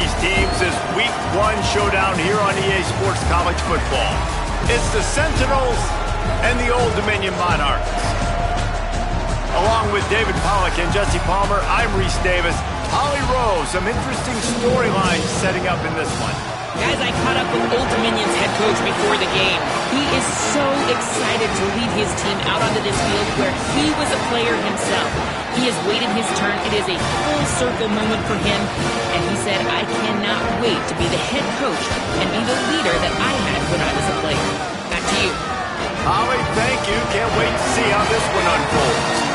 these teams this Week 1 showdown here on EA Sports College Football. It's the Sentinels and the Old Dominion Monarchs. Along with David Pollack and Jesse Palmer, I'm Reese Davis. Holly Rowe, some interesting storylines setting up in this one. Guys, I caught up with Old Dominion's head coach before the game. He is so excited to lead his team out onto this field where he was a player himself. He has waited his turn. It is a full circle moment for him. And he said, I cannot wait to be the head coach and be the leader that I had when I was a player. Back to you. Holly, thank you. Can't wait to see how this one unfolds.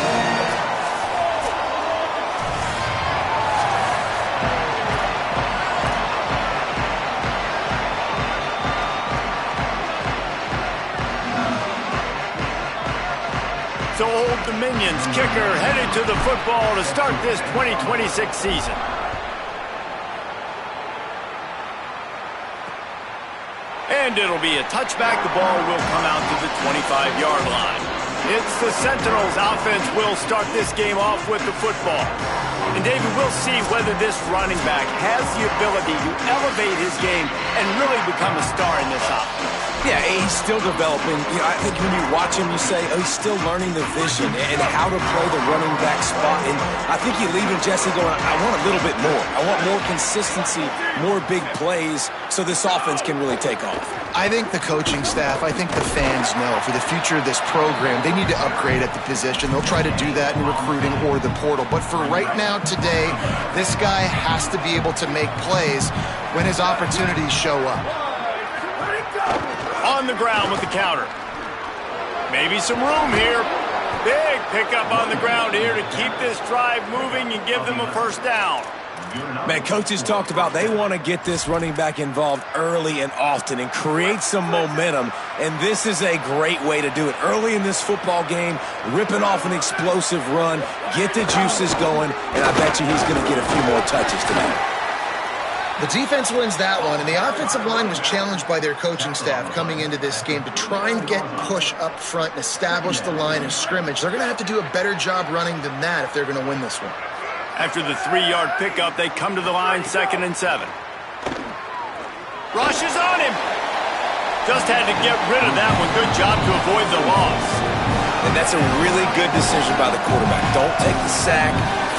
So Old Dominion's kicker headed to the football to start this 2026 season. And it'll be a touchback. The ball will come out to the 25-yard line. It's the Sentinels offense will start this game off with the football. And David, we'll see whether this running back has the ability to elevate his game and really become a star in this offense. Yeah, he's still developing. You know, I think when you watch him, you say, oh, he's still learning the vision and how to play the running back spot. And I think you're leaving Jesse going, I want a little bit more. I want more consistency, more big plays so this offense can really take off. I think the coaching staff, I think the fans know for the future of this program, they need to upgrade at the position. They'll try to do that in recruiting or the portal. But for right now, today, this guy has to be able to make plays when his opportunities show up. On the ground with the counter. Maybe some room here. Big pickup on the ground here to keep this drive moving and give them a first down. Man, coaches talked about they want to get this running back involved early and often and create some momentum, and this is a great way to do it. Early in this football game, ripping off an explosive run, get the juices going, and I bet you he's going to get a few more touches tonight. The defense wins that one, and the offensive line was challenged by their coaching staff coming into this game to try and get push up front and establish the line of scrimmage. They're going to have to do a better job running than that if they're going to win this one. After the 3-yard pickup, they come to the line, 2nd and 7. Rush is on him. Just had to get rid of that one. Good job to avoid the loss. And that's a really good decision by the quarterback. Don't take the sack.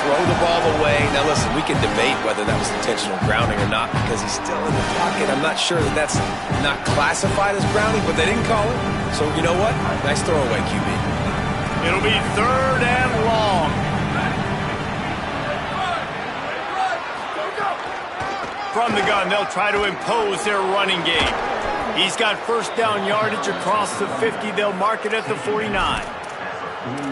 Throw the ball away. Now, listen, we can debate whether that was intentional grounding or not because he's still in the pocket. I'm not sure that that's not classified as grounding, but they didn't call it. So, you know what? Nice throwaway, QB. It'll be 3rd and long. From the gun, they'll try to impose their running game. He's got first down yardage across the 50. They'll mark it at the 49.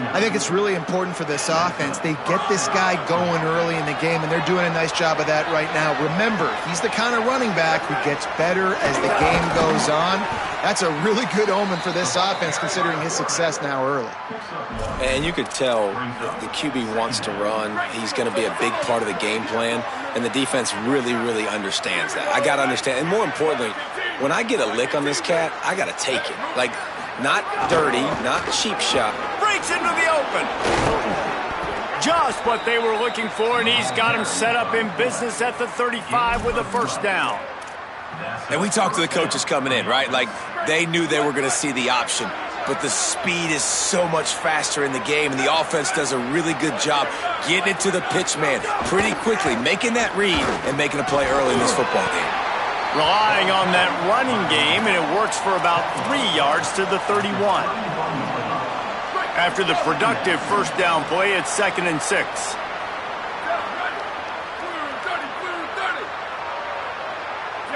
I think it's really important for this offense. They get this guy going early in the game, and they're doing a nice job of that right now. Remember, he's the kind of running back who gets better as the game goes on. That's a really good omen for this offense, considering his success now early. And you could tell the QB wants to run. He's going to be a big part of the game plan, and the defense really, really understands that. I got to understand. And more importantly, when I get a lick on this cat, I got to take it. Like, not dirty, not cheap shot. Breaks into the open. Just what they were looking for, and he's got him set up in business at the 35 with a first down. And we talked to the coaches coming in, right? Like, they knew they were going to see the option. But the speed is so much faster in the game, and the offense does a really good job getting it to the pitch man pretty quickly, making that read and making a play early in this football game. Relying on that running game, and it works for about 3 yards to the 31. After the productive first down play, it's 2nd and 6.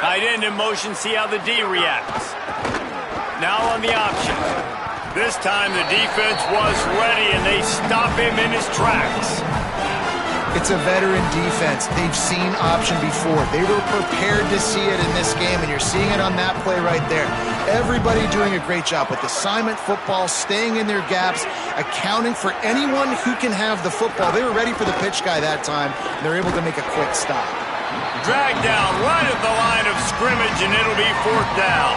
Tight end in motion, see how the D reacts. Now on the option. This time the defense was ready, and they stop him in his tracks. It's a veteran defense. They've seen option before. They were prepared to see it in this game, and you're seeing it on that play right there. Everybody doing a great job with assignment football, staying in their gaps, accounting for anyone who can have the football. They were ready for the pitch guy that time, and they're able to make a quick stop. Dragged down right at the line of scrimmage, and it'll be 4th down.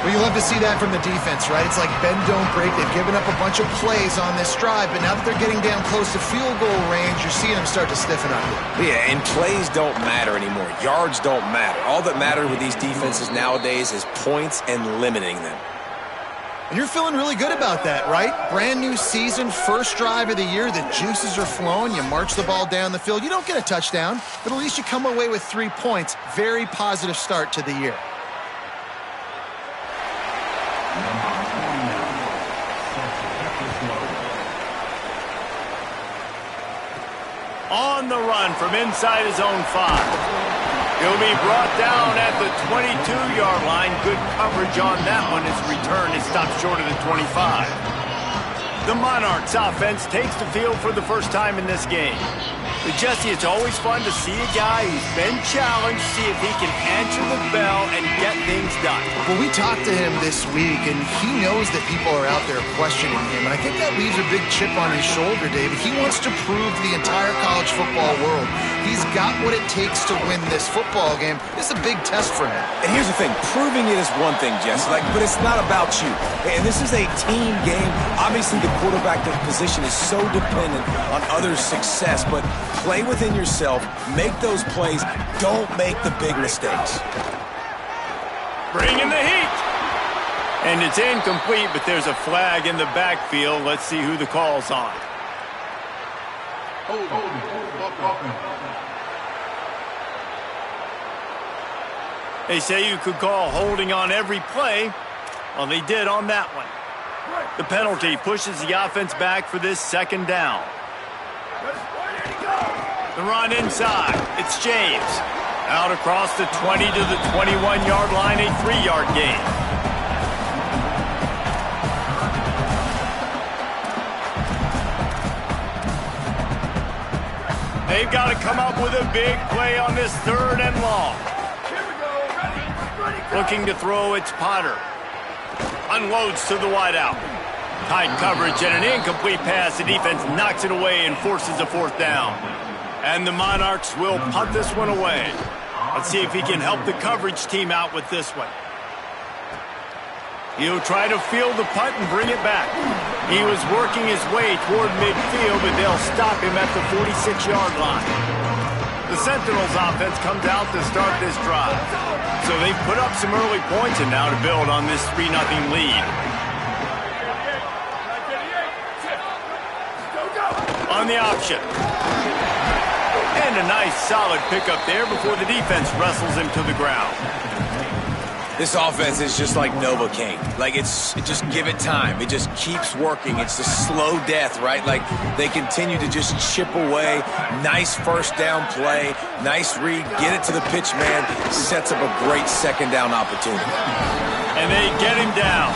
Well, you love to see that from the defense, right? It's like bend, don't break. They've given up a bunch of plays on this drive, but now that they're getting down close to field goal range, you're seeing them start to stiffen up. Yeah, and plays don't matter anymore. Yards don't matter. All that matters with these defenses nowadays is points and limiting them. And you're feeling really good about that, right? Brand new season, first drive of the year. The juices are flowing. You march the ball down the field. You don't get a touchdown, but at least you come away with 3 points. Very positive start to the year. On the run from inside his own 5. He'll be brought down at the 22-yard line. Good coverage on that one. His return is stopped short of the 25. The Monarchs offense takes the field for the first time in this game. But Jesse, it's always fun to see a guy who's been challenged, see if he can answer the bell and get things done. Well, we talked to him this week, and he knows that people are out there questioning him. And I think that leaves a big chip on his shoulder, David. He wants to prove to the entire college football world he's got what it takes to win this football game. This is a big test for him. And here's the thing. Proving it is one thing, Jesse, but it's not about you. And this is a team game. Obviously, the quarterback position is so dependent on others' success, but play within yourself, make those plays, don't make the big mistakes. Bring in the heat. And it's incomplete, but there's a flag in the backfield. Let's see who the call's on. They say you could call holding on every play. Well, they did on that one. The penalty pushes the offense back for this second down. The run inside. It's James. Out across the 20 to the 21-yard line, a 3-yard gain. They've got to come up with a big play on this 3rd and long. Looking to throw, it's Potter. Unloads to the wideout. Tight coverage and an incomplete pass. The defense knocks it away and forces a 4th down. And the Monarchs will punt this one away. Let's see if he can help the coverage team out with this one. He'll try to field the punt and bring it back. He was working his way toward midfield, but they'll stop him at the 46-yard line. The Sentinels offense comes out to start this drive. So they've put up some early points and now to build on this 3-0 lead. On the option. And a nice solid pickup there before the defense wrestles him to the ground. This offense is just like Novocaine. It's just give it time. It just keeps working. It's the slow death, right? They continue to just chip away. Nice first down play. Nice read. Get it to the pitch man. Sets up a great second down opportunity. And they get him down.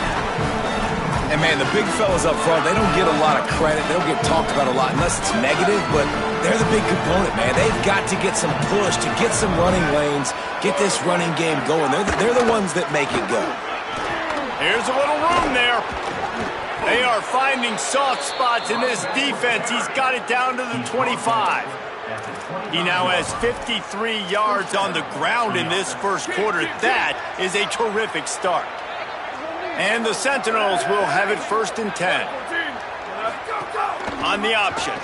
And, man, the big fellas up front, they don't get a lot of credit. They don't get talked about a lot unless it's negative, but they're the big component, man. They've got to get some push, to get some running lanes, get this running game going. They're the ones that make it go. Here's a little room there. They are finding soft spots in this defense. He's got it down to the 25. He now has 53 yards on the ground in this first quarter. That is a terrific start. And the Sentinels will have it 1st and 10. On the option.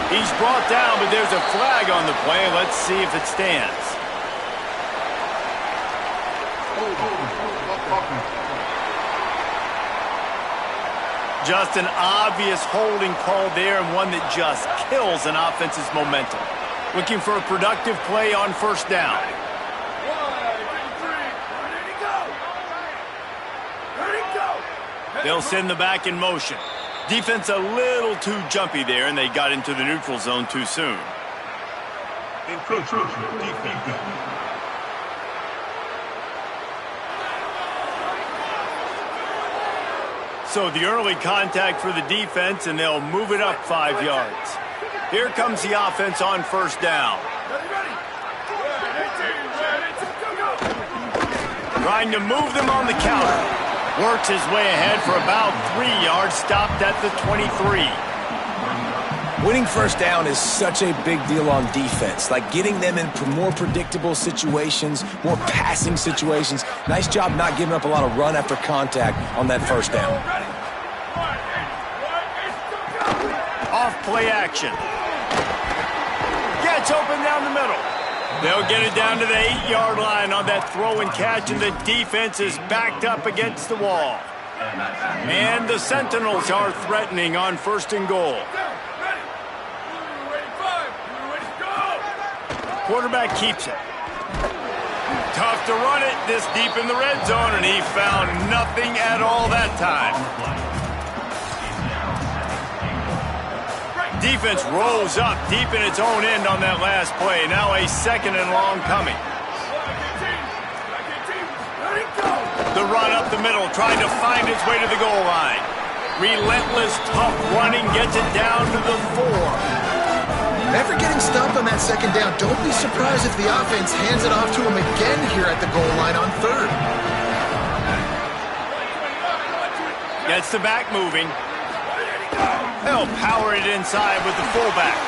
He's brought down, but there's a flag on the play. Let's see if it stands. Just an obvious holding call there, and one that just kills an offense's momentum. Looking for a productive play on 1st down. They'll send the back in motion. Defense a little too jumpy there, and they got into the neutral zone too soon. So the early contact for the defense, and they'll move it up 5 yards. Here comes the offense on 1st down. Trying to move them on the counter. Works his way ahead for about 3 yards, stopped at the 23. Winning first down is such a big deal on defense, like getting them in more predictable situations, more passing situations. Nice job not giving up a lot of run after contact on that first down. Off play action. Gets open down the middle. They'll get it down to the 8-yard line on that throw and catch, and the defense is backed up against the wall. And the Sentinels are threatening on 1st and goal. Quarterback keeps it. Tough to run it this deep in the red zone, and he found nothing at all that time. Defense rolls up deep in its own end on that last play. Now a 2nd and long coming. The run up the middle, trying to find its way to the goal line. Relentless, tough running, gets it down to the 4. Never getting stopped on that 2nd down. Don't be surprised if the offense hands it off to him again here at the goal line on 3rd. Gets the back moving. They'll power it inside with the fullback.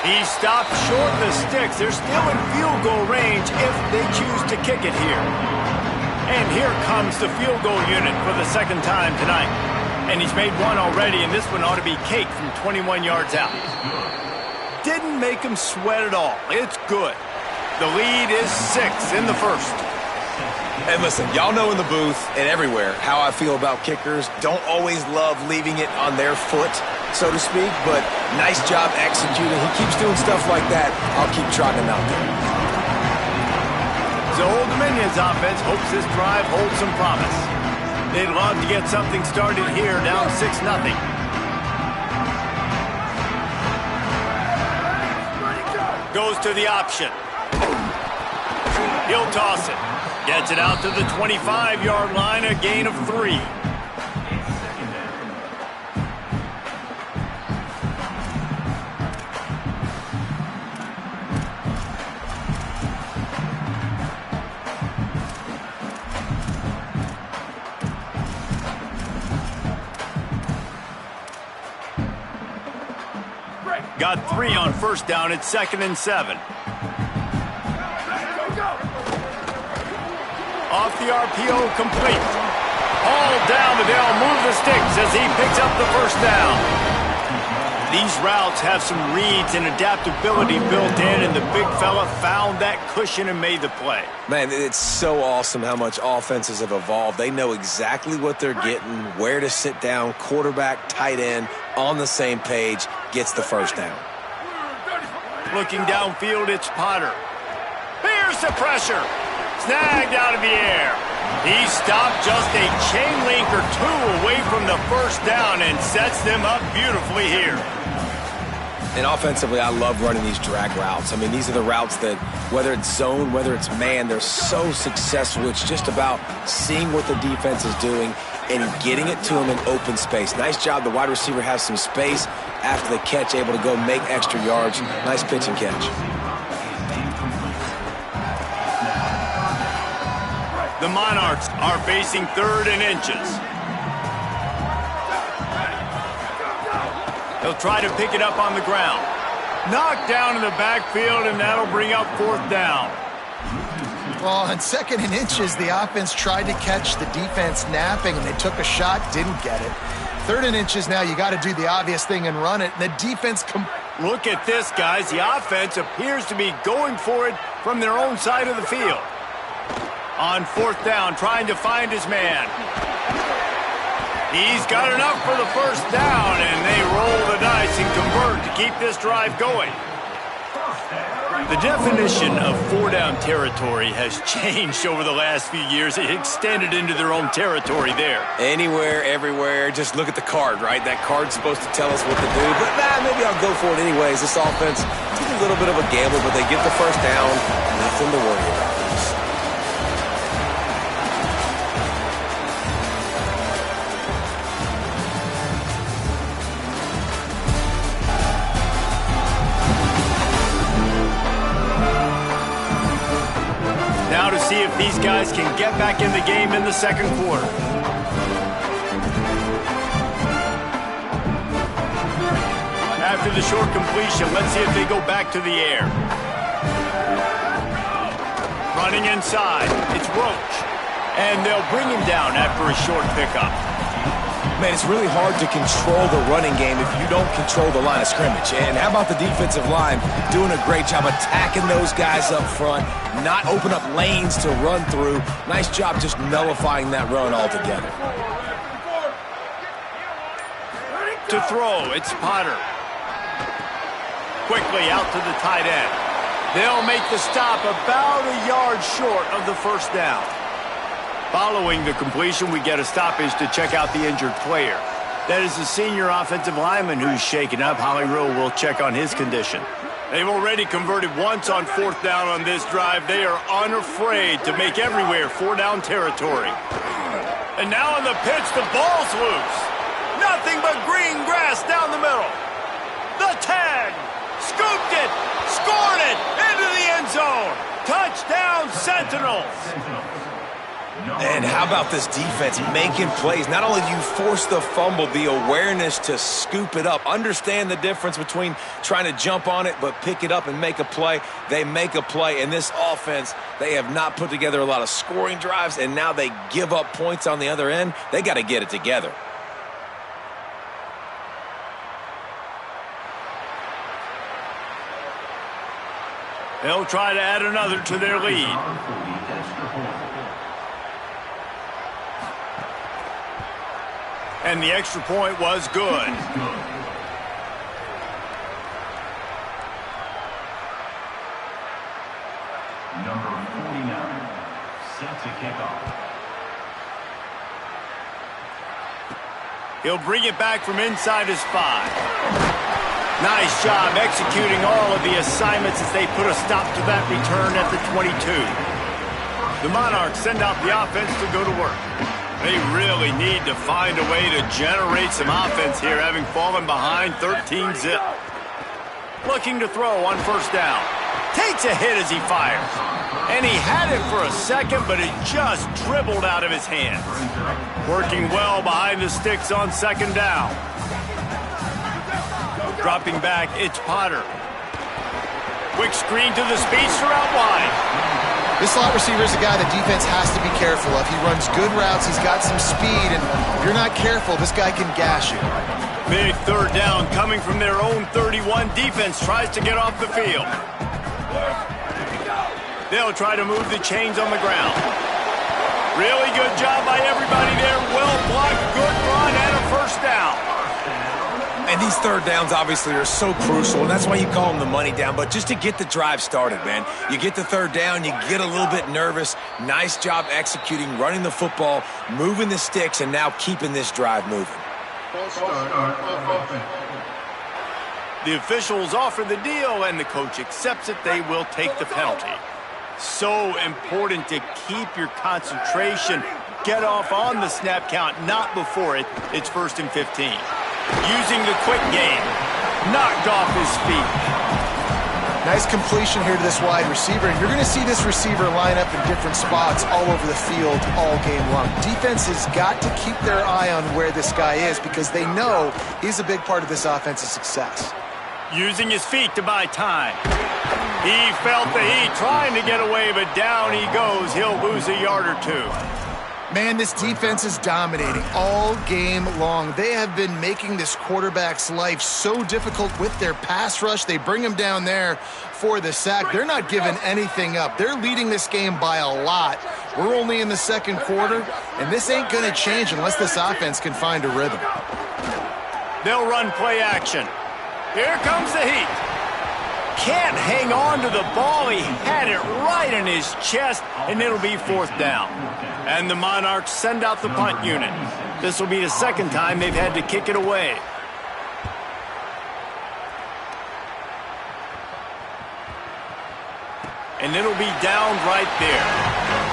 He stopped short of the sticks. They're still in field goal range if they choose to kick it here. And here comes the field goal unit for the 2nd time tonight. And he's made one already, and this one ought to be cake from 21 yards out. Didn't make him sweat at all. It's good. The lead is 6 in the 1st. And listen, y'all know in the booth and everywhere how I feel about kickers. Don't always love leaving it on their foot, so to speak, but nice job executing. He keeps doing stuff like that. I'll keep trotting him out there. So Old Dominion's offense hopes this drive holds some promise. They'd love to get something started here, down 6-0. Goes to the option. He'll toss it. Gets it out to the 25-yard line, a gain of 3. Got 3 on 1st down. It's 2nd and 7. Off the RPO, complete. All down, but they'll move the sticks as he picks up the 1st down. These routes have some reads and adaptability built in, and the big fella found that cushion and made the play. Man, it's so awesome how much offenses have evolved. They know exactly what they're getting, where to sit down, quarterback, tight end, on the same page, gets the 1st down. Looking downfield, it's Potter. Here's the pressure. Snagged out of the air. He stopped just a chain link or 2 away from the 1st down and sets them up beautifully here. And offensively, I love running these drag routes. I mean, these are the routes that, whether it's zone, whether it's man, they're so successful. It's just about seeing what the defense is doing and getting it to him in open space. Nice job. The wide receiver has some space after the catch, able to go make extra yards. Nice pitch and catch. The Monarchs are facing 3rd and inches. They'll try to pick it up on the ground. Knocked down in the backfield, and that'll bring up 4th down. Well, on 2nd and inches, the offense tried to catch the defense napping, and they took a shot, didn't get it. 3rd and inches now, you got to do the obvious thing and run it, and the defense... Look at this, guys. The offense appears to be going for it from their own side of the field. On 4th down, trying to find his man. He's got enough for the 1st down, and they roll the dice and convert to keep this drive going. The definition of 4-down territory has changed over the last few years. It extended into their own territory there. Anywhere, everywhere, just look at the card, right? That card's supposed to tell us what to do, but maybe I'll go for it anyways. This offense, just a little bit of a gamble, but they get the 1st down. Nothing to worry about. Now to see if these guys can get back in the game in the 2nd quarter. after the short completion. Let's see if they go back to the air. Running inside, it's Roach. And they'll bring him down after a short pickup. Man, it's really hard to control the running game if you don't control the line of scrimmage. And how about the defensive line doing a great job attacking those guys up front, not open up lanes to run through. Nice job just nullifying that run altogether. To throw, it's Potter. Quickly out to the tight end. They'll make the stop about a yard short of the first down. Following the completion, we get a stoppage to check out the injured player. That is the senior offensive lineman who's shaken up. Holly Rowe will check on his condition. They've already converted once on fourth down on this drive. They are unafraid to make everywhere four-down territory. And now on the pitch, the ball's loose. Nothing but green grass down the middle. The tag. Scooped it. Scored it. Into the end zone. Touchdown, Sentinels. And how about this defense making plays? Not only do you force the fumble, the awareness to scoop it up. Understand the difference between trying to jump on it but pick it up and make a play. They make a play. In this offense, they have not put together a lot of scoring drives, and now they give up points on the other end. They got to get it together. They'll try to add another to their lead. And the extra point was good. Number 49, set to kick off. He'll bring it back from inside his 5. Nice job executing all of the assignments as they put a stop to that return at the 22. The Monarchs send out the offense to go to work. They really need to find a way to generate some offense here, having fallen behind 13-zip. Looking to throw on first down. Takes a hit as he fires. And he had it for a second, but it just dribbled out of his hands. Working well behind the sticks on second down. Dropping back, it's Potter. Quick screen to the speedster out wide. This slot receiver is a guy the defense has to be careful of. He runs good routes, he's got some speed, and if you're not careful, this guy can gash you. Big third down coming from their own 31. Defense tries to get off the field. They'll try to move the chains on the ground. Really good job by everybody there. Well blocked, good run, and a first down. And these third downs obviously are so crucial, and that's why you call them the money down. But just to get the drive started, man, you get the third down, you get a little bit nervous. Nice job executing, running the football, moving the sticks, and now keeping this drive moving. The officials offer the deal, and the coach accepts it. They will take the penalty. So important to keep your concentration. Get off on the snap count, not before it. It's 1st and 15. Using the quick game. Knocked off his feet. Nice completion here to this wide receiver, and you're going to see this receiver line up in different spots all over the field all game long. Defense has got to keep their eye on where this guy is because they know he's a big part of this offense's success. Using his feet to buy time. He felt the heat trying to get away, but down he goes. He'll lose a yard or two. Man, this defense is dominating all game long. They have been making this quarterback's life so difficult with their pass rush. They bring him down there for the sack. They're not giving anything up. They're leading this game by a lot. We're only in the second quarter, and this ain't going to change unless this offense can find a rhythm. They'll run play action. Here comes the heat. Can't hang on to the ball. He had it right in his chest, and it'll be 4th down. And the Monarchs send out the punt unit. This will be the second time they've had to kick it away. And it'll be down right there.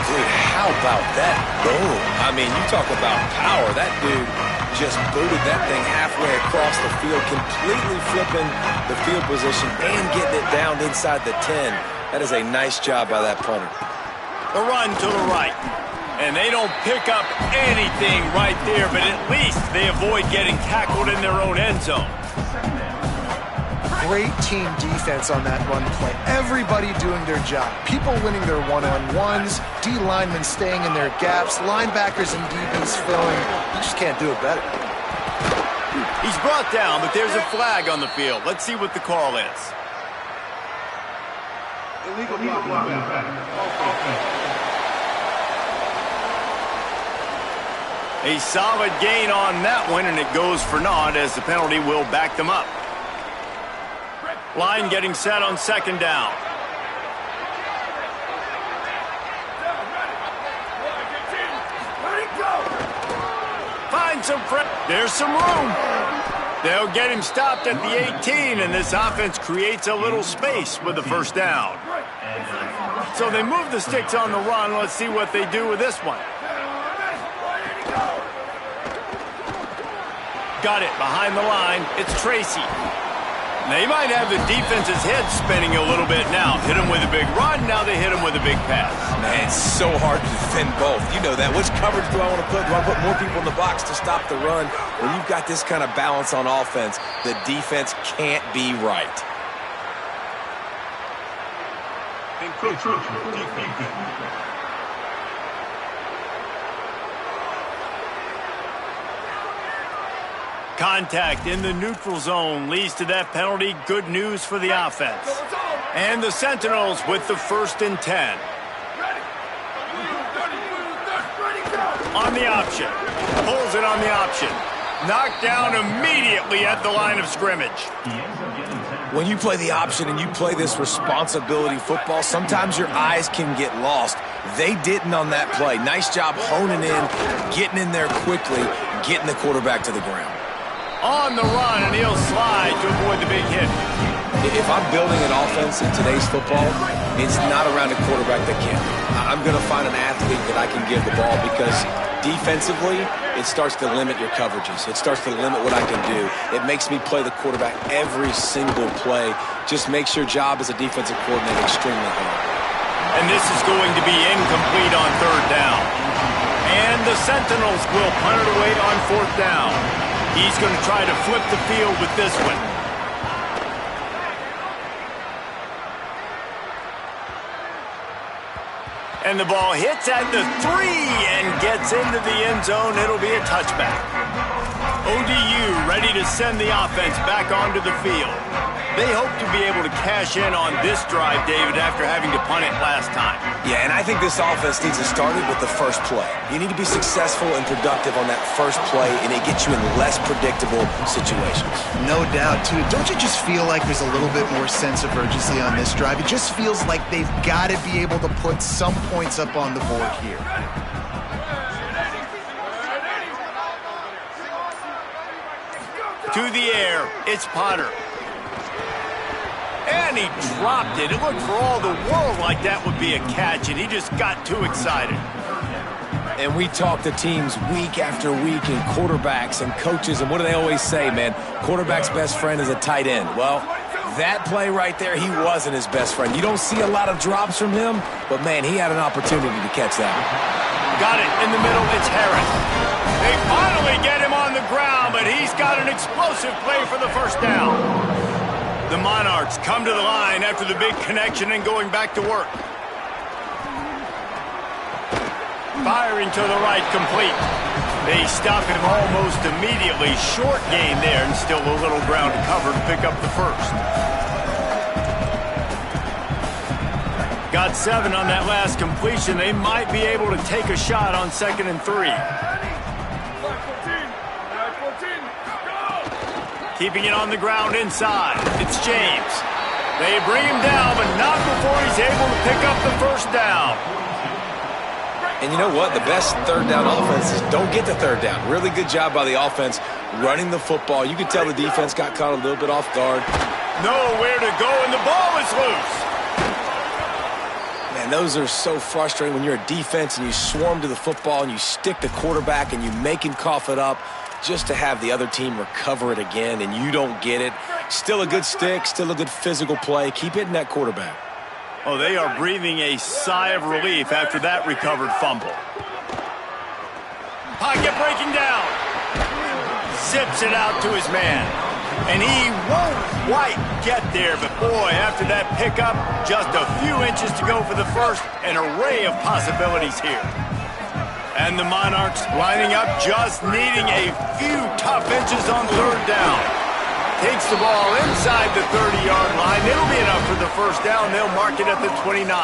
Dude, how about that boom? I mean, you talk about power. That dude just booted that thing halfway across the field, completely flipping the field position and getting it down inside the 10. That is a nice job by that punter. The run to the right. And they don't pick up anything right there, but at least they avoid getting tackled in their own end zone. great team defense on that run play. Everybody doing their job. People winning their one-on-ones, D linemen staying in their gaps, linebackers and DBs filling. You just can't do it better. He's brought down, but there's a flag on the field. Let's see what the call is. Illegal block. A solid gain on that one, and it goes for naught as the penalty will back them up. Line getting set on second down. Find some there's some room. They'll get him stopped at the 18, and this offense creates a little space with the first down. So they move the sticks on the run. Let's see what they do with this one. Got it behind the line. It's Tracy. They might have the defense's head spinning a little bit now. Hit him with a big run. Now they hit him with a big pass. Man, it's so hard to defend both. You know that. Which coverage do I want to put? Do I put more people in the box to stop the run? When you've got this kind of balance on offense, the defense can't be right. Contact in the neutral zone leads to that penalty. Good news for the offense. And the Sentinels with the 1st and 10. On the option. Pulls it on the option. Knocked down immediately at the line of scrimmage. When you play the option and you play this responsibility football, sometimes your eyes can get lost. They didn't on that play. Nice job honing in, getting in there quickly, getting the quarterback to the ground. On the run, and he'll slide to avoid the big hit. If I'm building an offense in today's football, it's not around a quarterback that can. I'm going to find an athlete that I can give the ball because defensively, it starts to limit your coverages. It starts to limit what I can do. It makes me play the quarterback every single play. Just makes your job as a defensive coordinator extremely hard. And this is going to be incomplete on 3rd down. And the Sentinels will punt it away on 4th down. He's going to try to flip the field with this one. And the ball hits at the 3 and gets into the end zone. It'll be a touchback. ODU ready to send the offense back onto the field. They hope to be able to cash in on this drive, David, after having to punt it last time. Yeah, and I think this offense needs to start it with the first play. You need to be successful and productive on that first play, and it gets you in less predictable situations. No doubt, too. Don't you just feel like there's a little bit more sense of urgency on this drive? It just feels like they've got to be able to put some points up on the board here. To the air, it's Potter. And he dropped it. It looked for all the world like that would be a catch, and he just got too excited. And we talk to teams week after week and quarterbacks and coaches, and what do they always say, man? Quarterback's best friend is a tight end. Well, that play right there, he wasn't his best friend. You don't see a lot of drops from him, but, man, he had an opportunity to catch that one. Got it in the middle. It's Harris. They finally get him on the ground, but he's got an explosive play for the first down. The Monarchs come to the line after the big connection and going back to work. Firing to the right, complete. They stop him almost immediately. Short gain there and still a little ground to cover to pick up the first. Got 7 on that last completion. They might be able to take a shot on 2nd and 3. Keeping it on the ground inside. It's James. They bring him down, but not before he's able to pick up the first down. And you know what? The best 3rd down offenses don't get the 3rd down. Really good job by the offense running the football. You could tell the defense got caught a little bit off guard. Nowhere to go, and the ball is loose. Man, those are so frustrating when you're a defense and you swarm to the football and you stick the quarterback and you make him cough it up just to have the other team recover it again and you don't get it. Still a good stick, still a good physical play. Keep hitting that quarterback. Oh, they are breathing a sigh of relief after that recovered fumble. Pocket breaking down. Zips it out to his man. And he won't quite get there, but boy, after that pickup, just a few inches to go for the first. An array of possibilities here. And the Monarchs lining up, just needing a few tough inches on third down. Takes the ball inside the 30-yard line. It'll be enough for the first down. They'll mark it at the 29.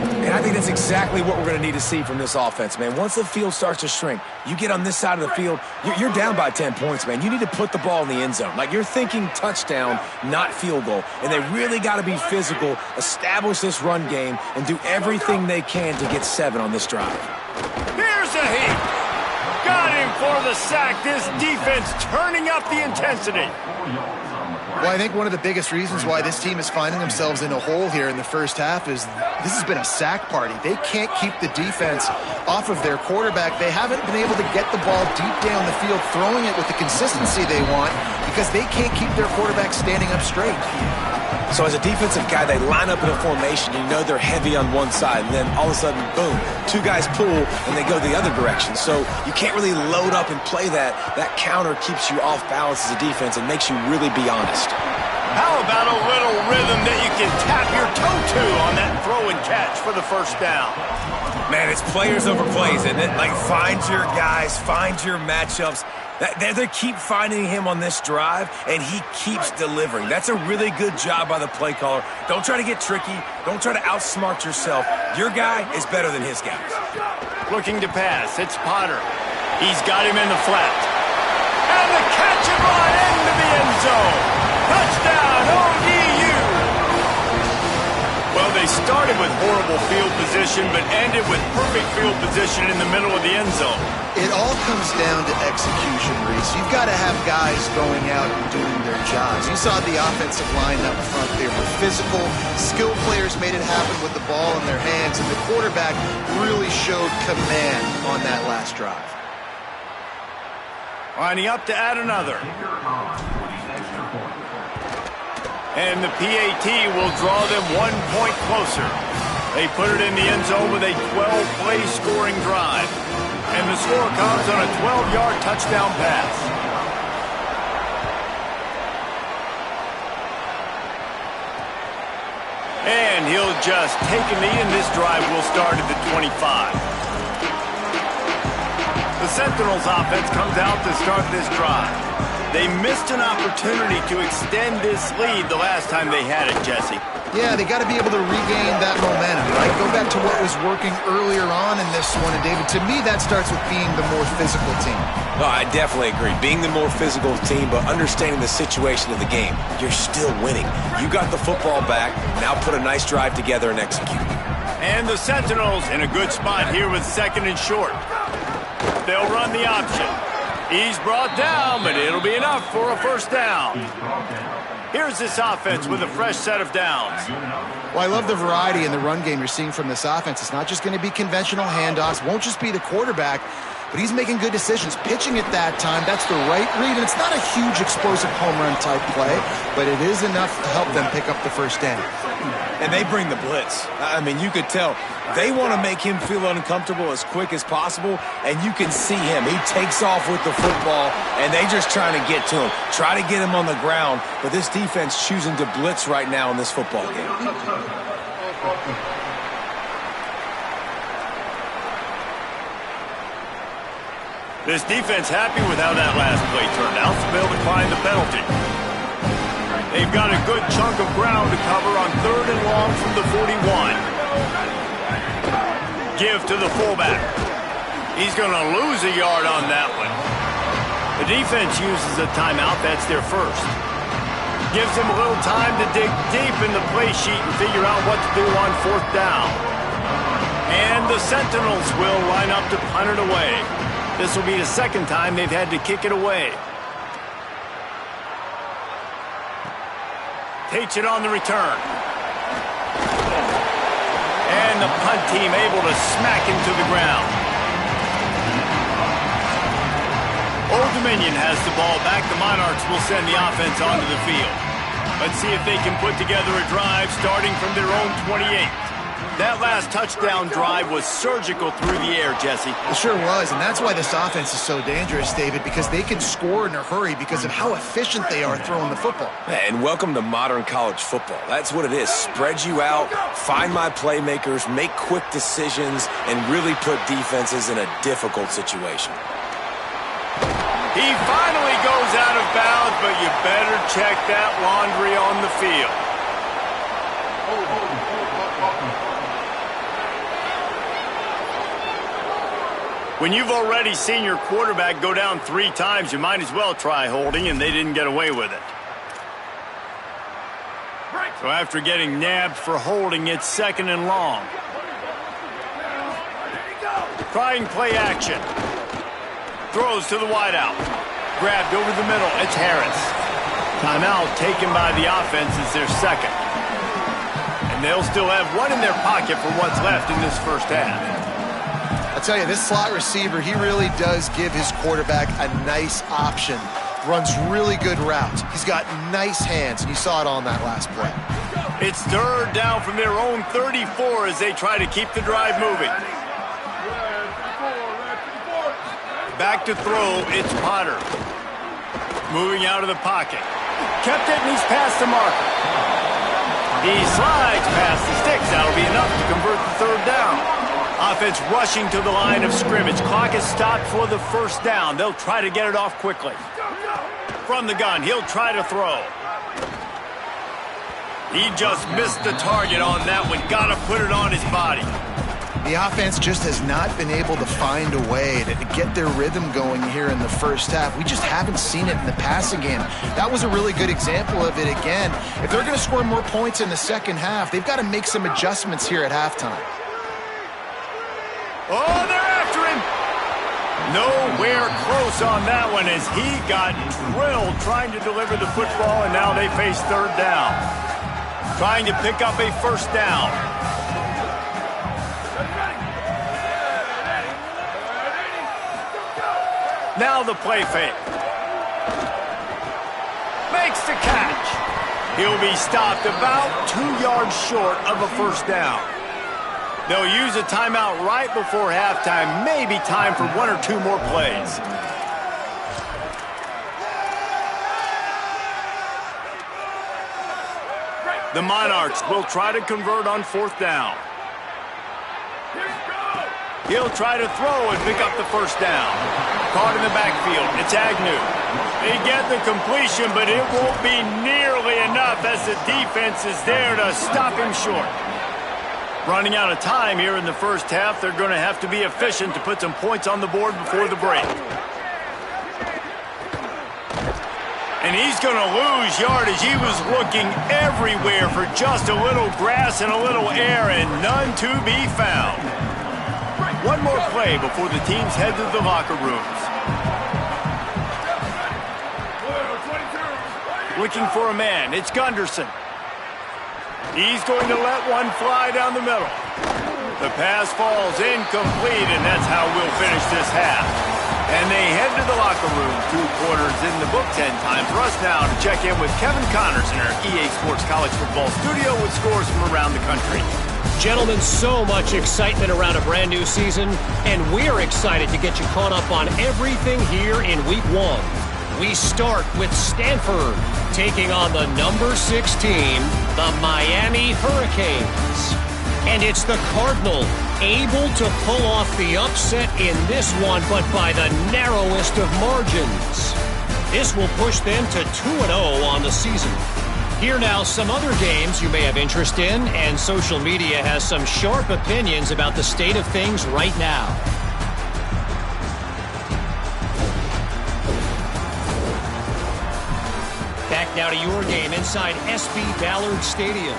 And I think that's exactly what we're going to need to see from this offense, man. Once the field starts to shrink, you get on this side of the field, you're down by 10 points, man. You need to put the ball in the end zone. Like, you're thinking touchdown, not field goal. And they really got to be physical, establish this run game, and do everything they can to get 7 on this drive. Here's a hit. Got him for the sack. This defense turning up the intensity. Well, I think one of the biggest reasons why this team is finding themselves in a hole here in the first half is this has been a sack party. They can't keep the defense off of their quarterback. They haven't been able to get the ball deep down the field, throwing it with the consistency they want because they can't keep their quarterback standing up straight. So as a defensive guy, they line up in a formation. You know they're heavy on one side, and then all of a sudden, boom, 2 guys pull, and they go the other direction. So you can't really load up and play that. That counter keeps you off balance as a defense and makes you really be honest. How about a little rhythm that you can tap your toe to on that throw and catch for the first down? Man, it's players over plays, isn't it? Like, find your guys, find your matchups. They keep finding him on this drive, and he keeps delivering. That's a really good job by the play caller. Don't try to get tricky. Don't try to outsmart yourself. Your guy is better than his guys. Looking to pass. It's Potter. He's got him in the flat. And the catch and run into the end zone. Touchdown, ODU. Well, they started with horrible field position, but ended with perfect field position in the middle of the end zone. It all comes down to execution, Reese. You've got to have guys going out and doing their jobs. You saw the offensive line up front. They were physical. Skilled players made it happen with the ball in their hands, and the quarterback really showed command on that last drive. Lining up to add another. And the PAT will draw them 1 point closer. They put it in the end zone with a 12-play scoring drive. And the score comes on a 12-yard touchdown pass. And he'll just take a knee, and this drive will start at the 25. The Sentinels offense comes out to start this drive. They missed an opportunity to extend this lead the last time they had it, Jesse. Yeah, they got to be able to regain that momentum, right? Go back to what was working earlier on in this one. And, David, to me, that starts with being the more physical team. No, I definitely agree. Being the more physical team, but understanding the situation of the game. You're still winning. You got the football back. Now put a nice drive together and execute. And the Sentinels in a good spot here with 2nd and short. They'll run the option. He's brought down, but it'll be enough for a first down. Here's this offense with a fresh set of downs. Well, I love the variety in the run game you're seeing from this offense. It's not just going to be conventional handoffs. Won't just be the quarterback, but he's making good decisions. Pitching at that time, that's the right read. And it's not a huge explosive home run type play, but it is enough to help them pick up the first down. And they bring the blitz. I mean, you could tell they want to make him feel uncomfortable as quick as possible, and you can see him. He takes off with the football, and they just trying to get to him, try to get him on the ground, but this defense choosing to blitz right now in this football game. This defense happy with how that last play turned out, so they'll decline the penalty. They've got a good chunk of ground to cover on 3rd and long from the 41. Give to the fullback. He's going to lose a yard on that one. The defense uses a timeout. That's their first. Gives them a little time to dig deep in the play sheet and figure out what to do on 4th down. And the Sentinels will line up to punt it away. This will be the 2nd time they've had to kick it away. Takes it on the return. And the punt team able to smack him to the ground. Old Dominion has the ball back. The Monarchs will send the offense onto the field. Let's see if they can put together a drive starting from their own 28. That last touchdown drive was surgical through the air, Jesse. It sure was, and that's why this offense is so dangerous, David, because they can score in a hurry because of how efficient they are throwing the football. And welcome to modern college football. That's what it is. Spread you out, find my playmakers, make quick decisions, and really put defenses in a difficult situation. He finally goes out of bounds, but you better check that laundry on the field. When you've already seen your quarterback go down 3 times, you might as well try holding, and they didn't get away with it. So after getting nabbed for holding, it's 2nd and long. Trying play action. Throws to the wideout. Grabbed over the middle. It's Harris. Timeout taken by the offense is their 2nd. And they'll still have 1 in their pocket for what's left in this first half. I'll tell you, this slot receiver, he really does give his quarterback a nice option. Runs really good routes. He's got nice hands, and you saw it on that last play. It's 3rd down from their own 34 as they try to keep the drive moving. Back to throw, it's Potter. Moving out of the pocket. Kept it, and he's past the marker. He slides past the sticks. That'll be enough to convert the 3rd down. Offense rushing to the line of scrimmage. Clock is stopped for the 1st down. They'll try to get it off quickly. From the gun, he'll try to throw. He just missed the target on that one. Got to put it on his body. The offense just has not been able to find a way to get their rhythm going here in the first half. We just haven't seen it in the passing game. That was a really good example of it again. If they're going to score more points in the second half, they've got to make some adjustments here at halftime. Oh, they're after him. Nowhere close on that one as he got drilled trying to deliver the football, and now they face 3rd down. Trying to pick up a 1st down. Now the play fake. Makes the catch. He'll be stopped about 2 yards short of a 1st down. They'll use a timeout right before halftime. Maybe time for 1 or 2 more plays. The Monarchs will try to convert on 4th down. He'll try to throw and pick up the 1st down. Caught in the backfield. It's Agnew. They get the completion, but it won't be nearly enough as the defense is there to stop him short. Running out of time here in the first half, they're going to have to be efficient to put some points on the board before the break. And he's going to lose yardage. He was looking everywhere for just a little grass and a little air, and none to be found. 1 more play before the teams head to the locker rooms. Looking for a man. It's Gunderson. He's going to let one fly down the middle. The pass falls incomplete, and that's how we'll finish this half. And they head to the locker room. 2 quarters in the books, and time for us now to check in with Kevin Connors in our EA Sports College Football studio with scores from around the country. Gentlemen, so much excitement around a brand new season, and we're excited to get you caught up on everything here in Week 1. We start with Stanford taking on the number 6 team, the Miami Hurricanes. And it's the Cardinal able to pull off the upset in this one, but by the narrowest of margins. This will push them to 2-0 on the season. Here now, some other games you may have interest in, and social media has some sharp opinions about the state of things right now. Back now to your game inside SB Ballard Stadium.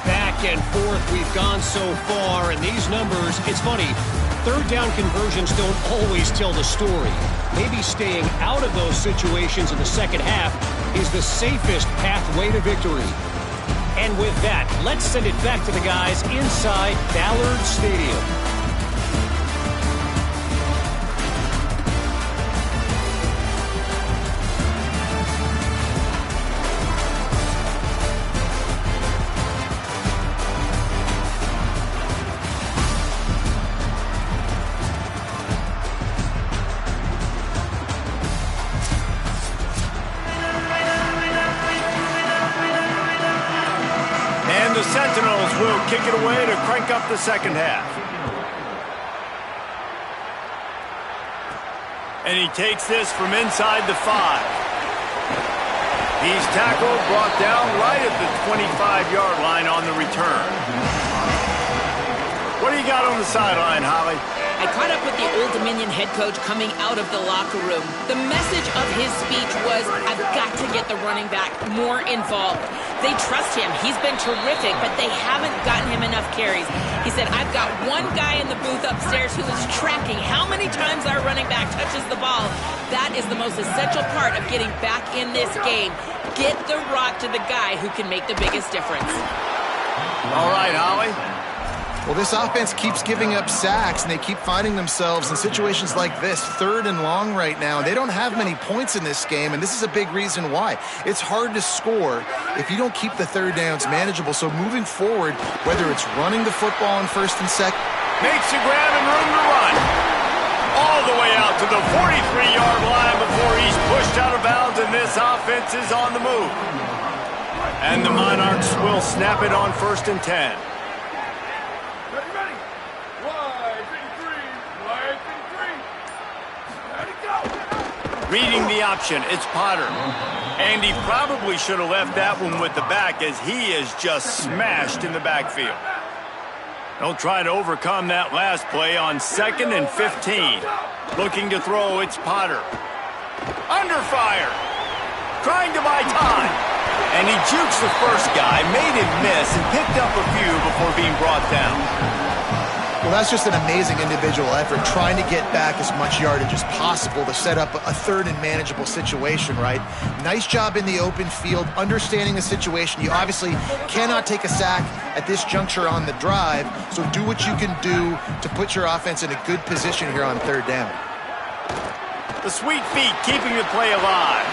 Back and forth we've gone so far, and these numbers, it's funny, 3rd down conversions don't always tell the story. Maybe staying out of those situations in the second half is the safest pathway to victory. And with that, let's send it back to the guys inside Ballard Stadium. And the Sentinels will kick it away to crank up the second half. And he takes this from inside the 5. He's tackled, brought down right at the 25-yard line on the return. What do you got on the sideline, Holly? I caught up with the Old Dominion head coach coming out of the locker room. The message of his speech was, I've got to get the running back more involved. They trust him. He's been terrific, but they haven't gotten him enough carries. He said, I've got one guy in the booth upstairs who is tracking how many times our running back touches the ball. That is the most essential part of getting back in this game. Get the rock to the guy who can make the biggest difference. All right, Holly. Well, this offense keeps giving up sacks, and they keep finding themselves in situations like this, 3rd and long right now. They don't have many points in this game, and this is a big reason why. It's hard to score if you don't keep the 3rd downs manageable. So moving forward, whether it's running the football on 1st and 2nd. Makes a grab and room to run. All the way out to the 43-yard line before he's pushed out of bounds, and this offense is on the move. And the Monarchs will snap it on 1st and 10. Reading the option, it's Potter. And he probably should have left that one with the back as he is just smashed in the backfield. They'll try to overcome that last play on 2nd and 15. Looking to throw, it's Potter. Under fire. Trying to buy time. And he jukes the first guy, made him miss, and picked up a few before being brought down. Well, that's just an amazing individual effort, trying to get back as much yardage as possible to set up a 3rd and manageable situation, right? Nice job in the open field, understanding the situation. You obviously cannot take a sack at this juncture on the drive, so do what you can do to put your offense in a good position here on 3rd down. The sweet feet keeping the play alive.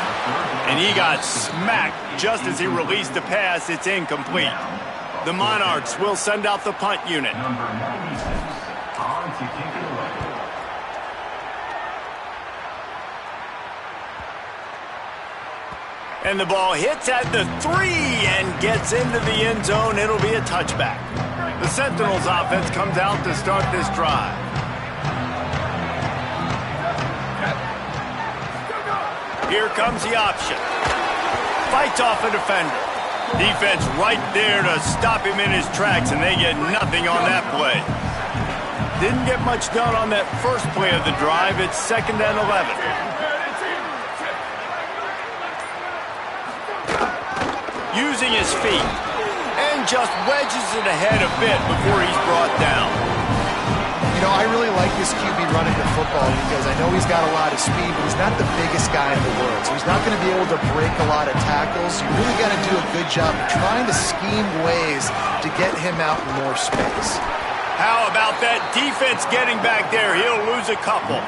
And he got smacked just as he released the pass. It's incomplete. The Monarchs will send out the punt unit. Number 96 on to kick it away. And the ball hits at the 3 and gets into the end zone. It'll be a touchback. The Sentinels offense comes out to start this drive. Here comes the option. Fights off a defender. Defense right there to stop him in his tracks, and they get nothing on that play. Didn't get much done on that first play of the drive. It's 2nd and 11. Using his feet, and just wedges it ahead a bit before he's brought down. You know, I really like this QB running the football because I know he's got a lot of speed, but he's not the biggest guy in the world. So he's not going to be able to break a lot of tackles. You really got to do a good job of trying to scheme ways to get him out in more space. How about that defense getting back there? He'll lose a couple.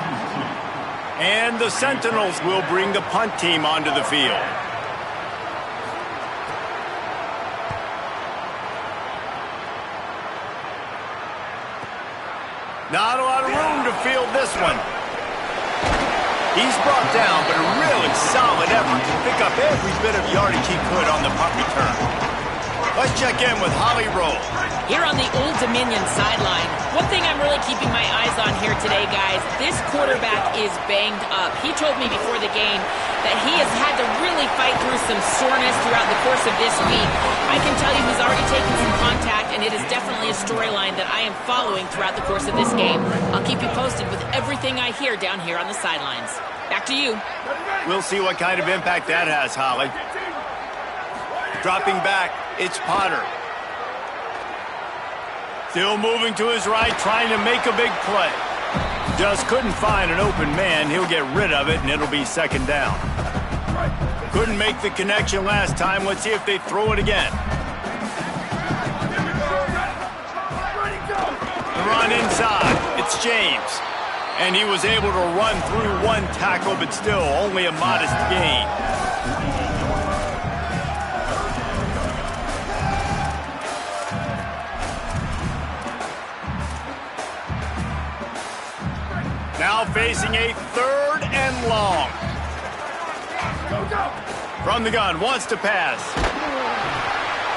And the Sentinels will bring the punt team onto the field. Not a lot of room to field this one. He's brought down, but a really solid effort to pick up every bit of yardage he could on the punt return. Let's check in with Holly Rowe. Here on the Old Dominion sideline, one thing I'm really keeping my eyes on here today, guys, this quarterback is banged up. He told me before the game that he has had to really fight through some soreness throughout the course of this week. I can tell you he's already taken some contact, and it is definitely a storyline that I am following throughout the course of this game. I'll keep you posted with everything I hear down here on the sidelines. Back to you. We'll see what kind of impact that has, Holly. Dropping back, it's Potter. Still moving to his right, trying to make a big play. Just couldn't find an open man. He'll get rid of it, and it'll be 2nd down. Couldn't make the connection last time. Let's see if they throw it again. The run inside. It's James. And he was able to run through one tackle, but still only a modest gain. Now facing a 3rd and long. From the gun, wants to pass.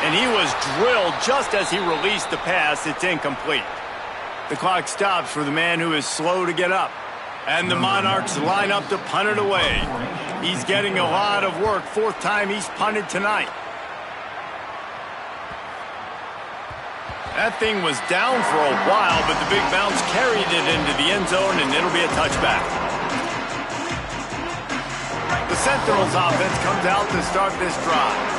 And he was drilled just as he released the pass. It's incomplete. The clock stops for the man who is slow to get up. And the Monarchs line up to punt it away. He's getting a lot of work. Fourth time he's punted tonight. That thing was down for a while, but the big bounce carried it into the end zone, and it'll be a touchback. The Sentinels offense comes out to start this drive.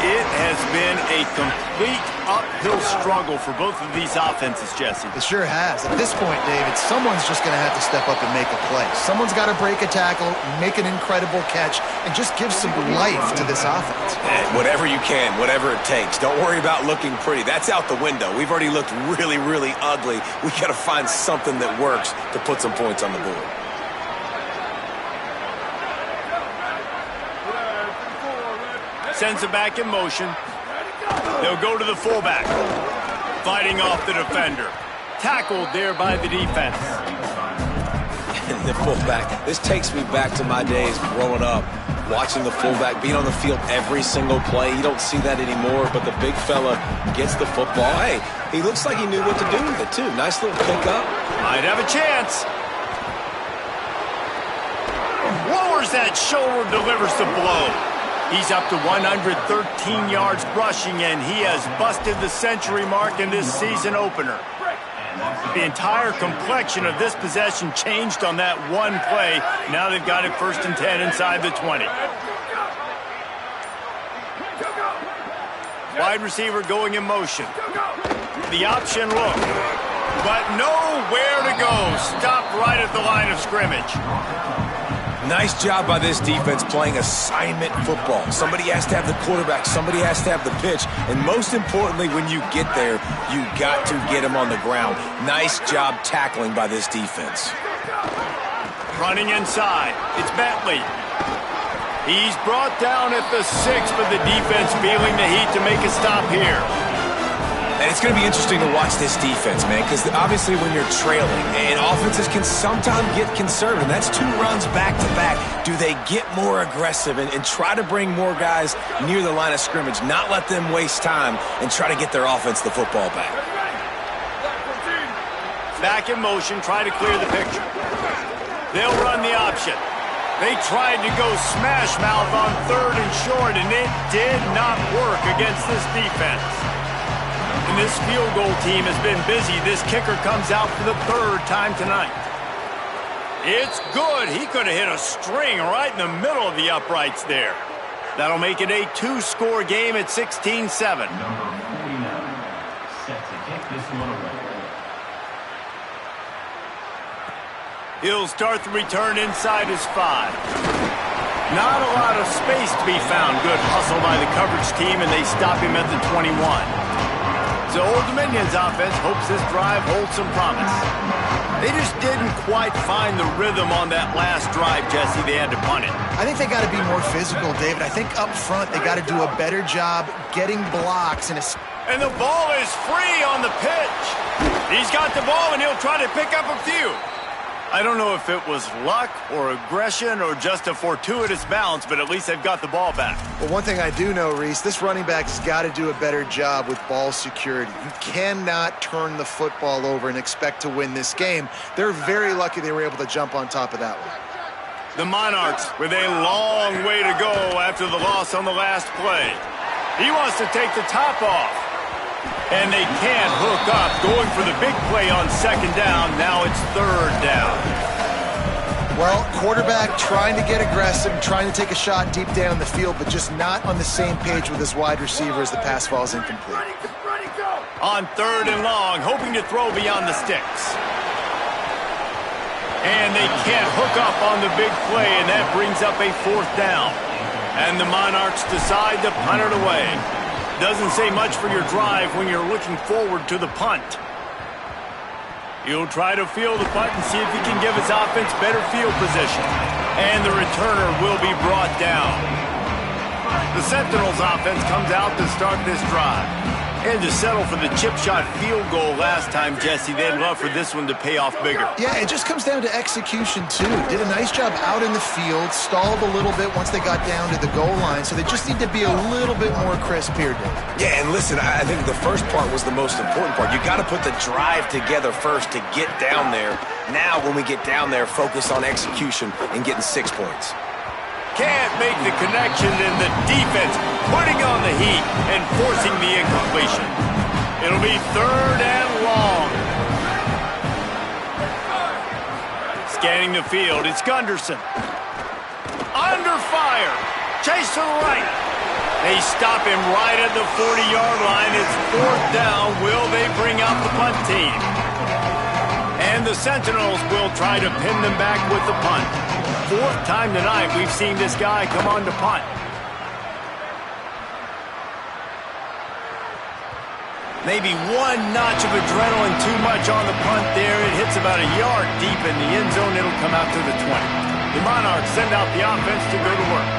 It has been a complete uphill struggle for both of these offenses, Jesse. It sure has. At this point, David, someone's just going to have to step up and make a play. Someone's got to break a tackle, make an incredible catch, and just give some life to this offense. Whatever you can, whatever it takes. Don't worry about looking pretty. That's out the window. We've already looked really, really ugly. We got to find something that works to put some points on the board. Sends it back in motion. They'll go to the fullback. Fighting off the defender. Tackled there by the defense. And the fullback. This takes me back to my days growing up. Watching the fullback being on the field every single play. You don't see that anymore, but the big fella gets the football. Hey, he looks like he knew what to do with it, too. Nice little pickup. Might have a chance. Lowers that shoulder, delivers the blow. He's up to 113 yards rushing, and he has busted the century mark in this season opener. The entire complexion of this possession changed on that one play. Now they've got it 1st and 10 inside the 20. Wide receiver going in motion. The option look, but nowhere to go. Stopped right at the line of scrimmage. Nice job by this defense playing assignment football. Somebody has to have the quarterback. Somebody has to have the pitch. And most importantly, when you get there, you got to get him on the ground. Nice job tackling by this defense. Running inside. It's Bentley. He's brought down at the 6, but the defense feeling the heat to make a stop here. And it's going to be interesting to watch this defense, man, because obviously when you're trailing, and offenses can sometimes get conservative, and that's 2 runs back-to-back. Do they get more aggressive and try to bring more guys near the line of scrimmage, not let them waste time, and try to get their offense the football back? Back in motion, try to clear the picture. They'll run the option. They tried to go smash mouth on 3rd and short, and it did not work against this defense. And this field goal team has been busy. This kicker comes out for the 3rd time tonight. It's good. He could have hit a string right in the middle of the uprights there. That'll make it a 2-score game at 16-7. Number 49, set to kick this one away. He'll start the return inside his 5. Not a lot of space to be found. Good hustle by the coverage team, and they stop him at the 21. So Old Dominion's offense hopes this drive holds some promise. They just didn't quite find the rhythm on that last drive, Jesse. They had to punt it. I think they got to be more physical, David. I think up front they got to do a better job getting blocks. And the ball is free on the pitch. He's got the ball, and he'll try to pick up a few. I don't know if it was luck or aggression or just a fortuitous bounce, but at least they've got the ball back. Well, one thing I do know, Reese, this running back has got to do a better job with ball security. You cannot turn the football over and expect to win this game. They're very lucky they were able to jump on top of that one. The Monarchs with a long way to go after the loss on the last play. He wants to take the top off. And they can't hook up. Going for the big play on 2nd down. Now it's 3rd down. Well, quarterback trying to get aggressive, trying to take a shot deep down the field, but just not on the same page with his wide receiver as the pass falls incomplete. On 3rd and long, hoping to throw beyond the sticks. And they can't hook up on the big play, and that brings up a 4th down. And the Monarchs decide to punt it away. Doesn't say much for your drive when you're looking forward to the punt. He'll try to field the punt and see if he can give his offense better field position. And the returner will be brought down. The Sentinels offense comes out to start this drive. And to settle for the chip shot field goal last time, Jesse, they'd love for this one to pay off bigger. Yeah, it just comes down to execution, too. Did a nice job out in the field, stalled a little bit once they got down to the goal line, so they just need to be a little bit more crisp here, Dave. Yeah, and listen, I think the first part was the most important part. You got to put the drive together first to get down there. Now, when we get down there, focus on execution and getting 6 points. Can't make the connection, and the defense putting on the heat and forcing the incompletion. It'll be 3rd and long. Scanning the field, it's Gunderson. Under fire. Chase to the right. They stop him right at the 40-yard line. It's 4th down. Will they bring out the punt team? And the Sentinels will try to pin them back with the punt. 4th time tonight we've seen this guy come on to punt. Maybe 1 notch of adrenaline too much on the punt there. It hits about a yard deep in the end zone. It'll come out to the 20. The Monarchs send out the offense to go to work.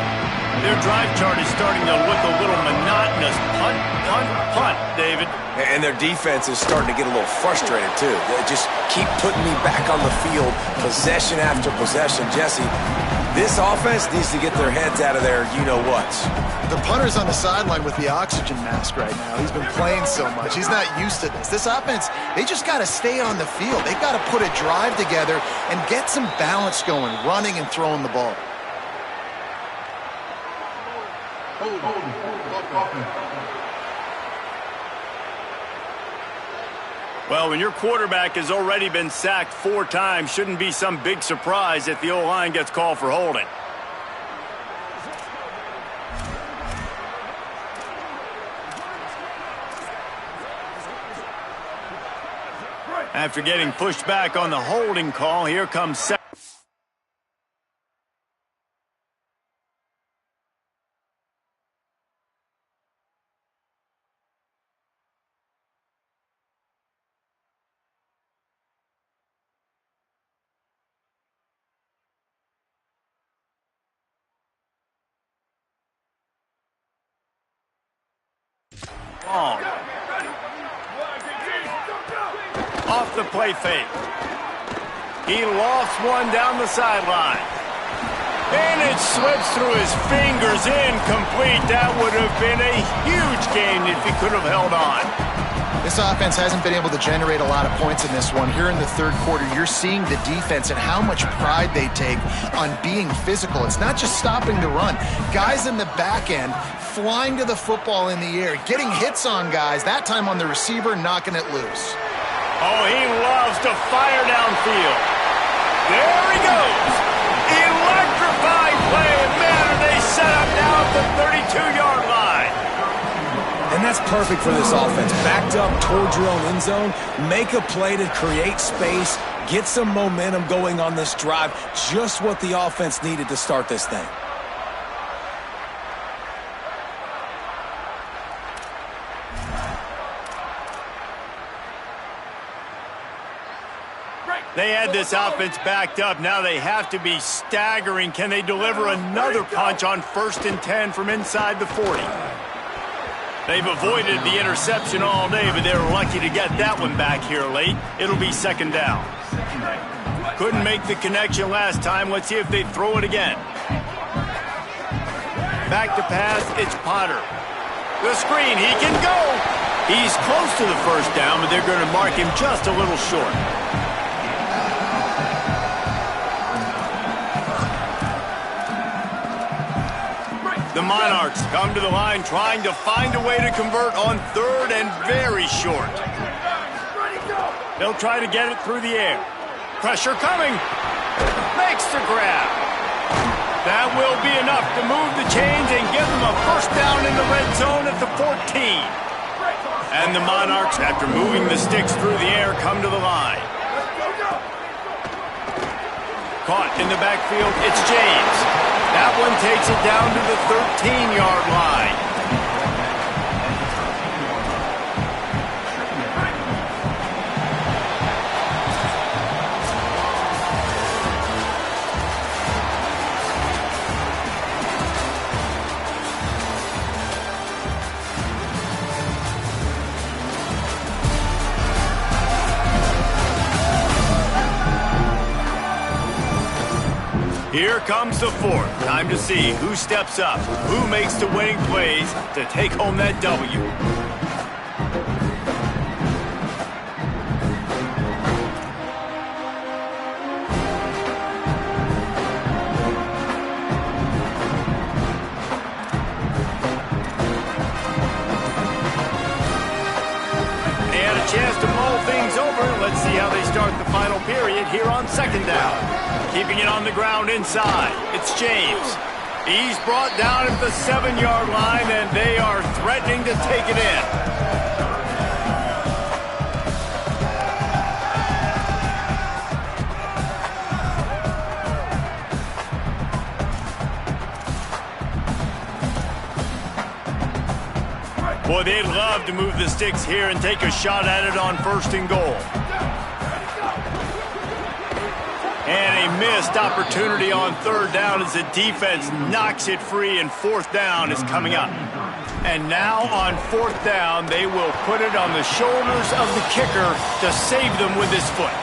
Their drive chart is starting to look a little monotonous. Punt, punt, punt, David. And their defense is starting to get a little frustrated, too. They just keep putting me back on the field, possession after possession. Jesse, this offense needs to get their heads out of there, you-know-whats. The punter's on the sideline with the oxygen mask right now. He's been playing so much. He's not used to this. This offense, they just got to stay on the field. They've got to put a drive together and get some balance going, running and throwing the ball. Well, when your quarterback has already been sacked 4 times, shouldn't be some big surprise if the O-line gets called for holding. After getting pushed back on the holding call, here comes long. Off the play fake. He lost one down the sideline. And it slips through his fingers, incomplete. That would have been a huge gain if he could have held on. This offense hasn't been able to generate a lot of points in this one. Here in the 3rd quarter, you're seeing the defense and how much pride they take on being physical. It's not just stopping the run. Guys in the back end flying to the football in the air, getting hits on guys, that time on the receiver, knocking it loose. Oh, he loves to fire downfield. There he goes. Electrifying play, and man, are they set up now at the 32-yard line. And that's perfect for this offense. Backed up towards your own end zone, make a play to create space, get some momentum going on this drive. Just what the offense needed to start this thing. They had this offense backed up. Now they have to be staggering. Can they deliver another punch on 1st and 10 from inside the 40? They've avoided the interception all day, but they were lucky to get that one back here late. It'll be 2nd down. Couldn't make the connection last time. Let's see if they throw it again. Back to pass, it's Potter. The screen, he can go. He's close to the 1st down, but they're going to mark him just a little short. The Monarchs come to the line trying to find a way to convert on 3rd and very short. They'll try to get it through the air. Pressure coming. Makes the grab. That will be enough to move the chains and give them a 1st down in the red zone at the 14. And the Monarchs, after moving the sticks through the air, come to the line. Caught in the backfield, it's James. That one takes it down to the 13-yard line. Here comes the fourth. Time to see who steps up, who makes the winning plays to take home that W. Chance to mull things over. Let's see how they start the final period here on second down. Keeping it on the ground inside. It's James. He's brought down at the 7-yard line, and they are threatening to take it in. Boy, they'd love to move the sticks here and take a shot at it on 1st and goal. And a missed opportunity on 3rd down as the defense knocks it free, and 4th down is coming up. And now on 4th down, they will put it on the shoulders of the kicker to save them with his foot.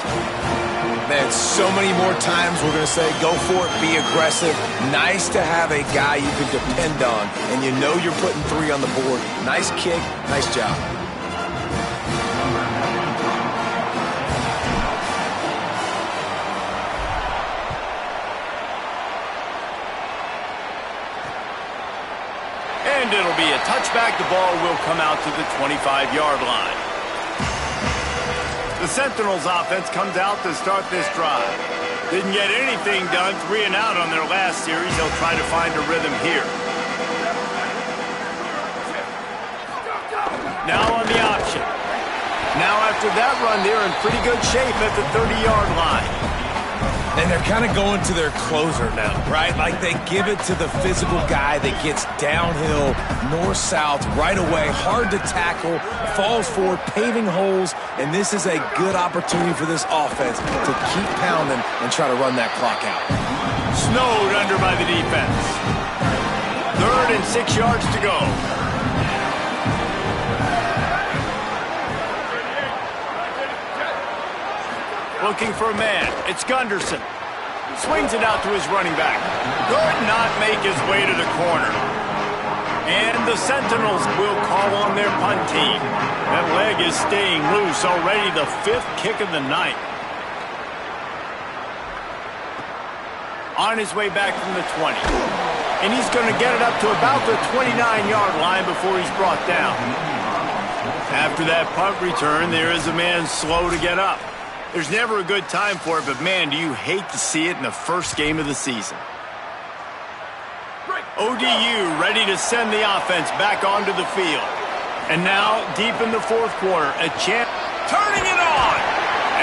Man, so many more times we're going to say, go for it, be aggressive. Nice to have a guy you can depend on, and you know you're putting 3 on the board. Nice kick, nice job. And it'll be a touchback. The ball will come out to the 25-yard line. The Sentinels offense comes out to start this drive. Didn't get anything done, 3 and out on their last series. They'll try to find a rhythm here. Now on the option. Now after that run, they're in pretty good shape at the 30-yard line. And they're kind of going to their closer now, right? Like they give it to the physical guy that gets downhill, north-south, right away, hard to tackle, falls forward, paving holes, and this is a good opportunity for this offense to keep pounding and try to run that clock out. Snowed under by the defense. 3rd and 6 yards to go. Looking for a man. It's Gunderson. Swings it out to his running back. Could not make his way to the corner. And the Sentinels will call on their punt team. That leg is staying loose already, the 5th kick of the night. On his way back from the 20. And he's going to get it up to about the 29-yard line before he's brought down. After that punt return, there is a man slow to get up. There's never a good time for it, but man, do you hate to see it in the first game of the season. ODU ready to send the offense back onto the field. And now, deep in the 4th quarter, a chance, turning it on!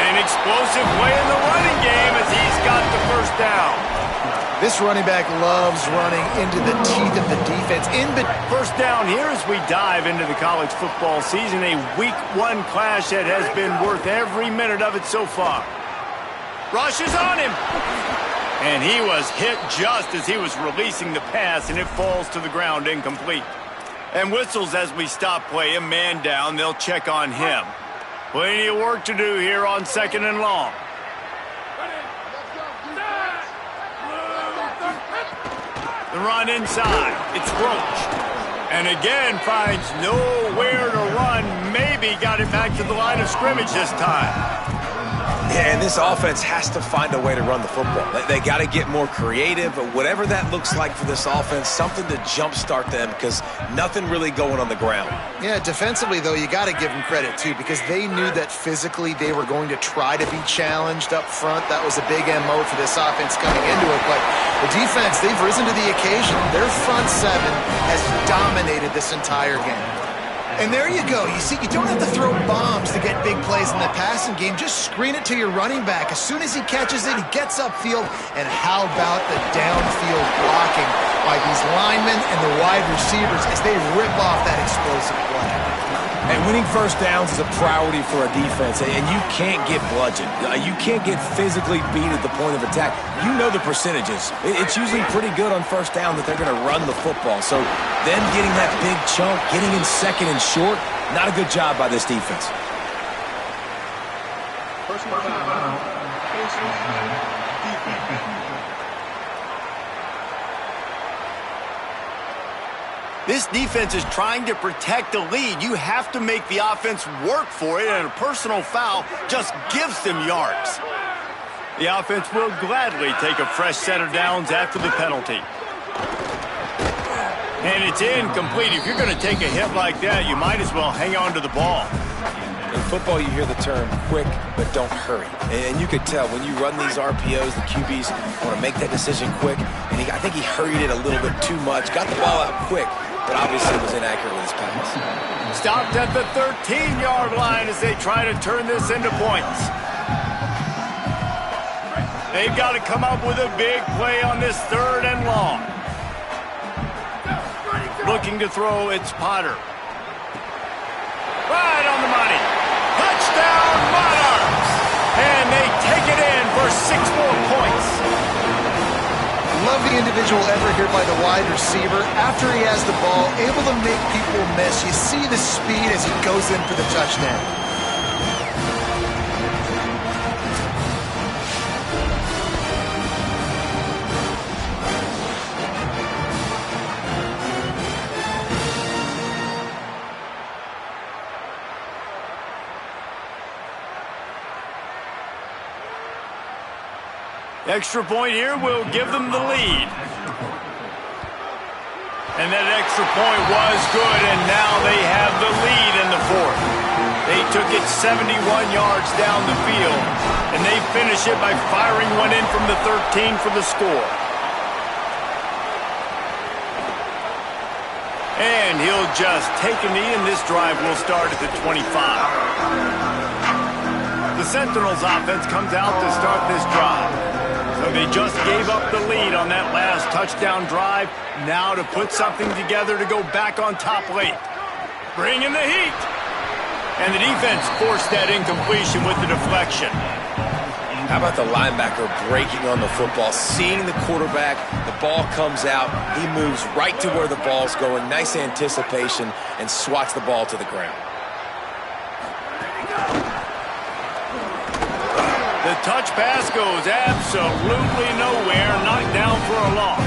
An explosive play in the running game as he's got the 1st down. This running back loves running into the teeth of the defense. 1st down here as we dive into the college football season. A week 1 clash that has been worth every minute of it so far. Rush is on him. And he was hit just as he was releasing the pass, and it falls to the ground incomplete. And whistles as we stop play. A man down. They'll check on him. Plenty of work to do here on 2nd and long. The run inside. It's Roach. And again finds nowhere to run. Maybe got it back to the line of scrimmage this time. Yeah, and this offense has to find a way to run the football. They got to get more creative, whatever that looks like for this offense, something to jumpstart them because nothing really going on the ground. Yeah, defensively, though, you got to give them credit, too, because they knew that physically they were going to try to be challenged up front. That was a big MO for this offense coming into it. But the defense, they've risen to the occasion. Their front 7 has dominated this entire game. And there you go. You see, you don't have to throw bombs to get big plays in the passing game. Just screen it to your running back. As soon as he catches it, he gets upfield. And how about the downfield blocking by these linemen and the wide receivers as they rip off that explosive play. And winning 1st downs is a priority for a defense, and you can't get bludgeoned. You can't get physically beat at the point of attack. You know the percentages. It's usually pretty good on 1st down that they're going to run the football. So them getting that big chunk, getting in 2nd and short, not a good job by this defense. This defense is trying to protect the lead. You have to make the offense work for it, and a personal foul just gives them yards. The offense will gladly take a fresh set of downs after the penalty. And it's incomplete. If you're going to take a hit like that, you might as well hang on to the ball. In football, you hear the term quick, but don't hurry. And you could tell when you run these RPOs, the QBs want to make that decision quick. And I think he hurried it a little bit too much. Got the ball out quick, but obviously was inaccurate with his pass. Stopped at the 13-yard line as they try to turn this into points. They've got to come up with a big play on this 3rd and long. Looking to throw, it's Potter. Right on the money. Touchdown, Monarchs! And they take it in for 6 more points. Love the individual effort here by the wide receiver. After he has the ball, able to make people miss. You see the speed as he goes in for the touchdown. Extra point here will give them the lead. And that extra point was good, and now they have the lead in the 4th. They took it 71 yards down the field, and they finish it by firing one in from the 13 for the score. And he'll just take a knee, and this drive will start at the 25. The Sentinels offense comes out to start this drive. So they just gave up the lead on that last touchdown drive. Now to put something together to go back on top late. Bring in the heat. And the defense forced that incompletion with the deflection. How about the linebacker breaking on the football, seeing the quarterback, the ball comes out, he moves right to where the ball's going, nice anticipation, and swats the ball to the ground. The touch pass goes absolutely nowhere, knocked down for a loss.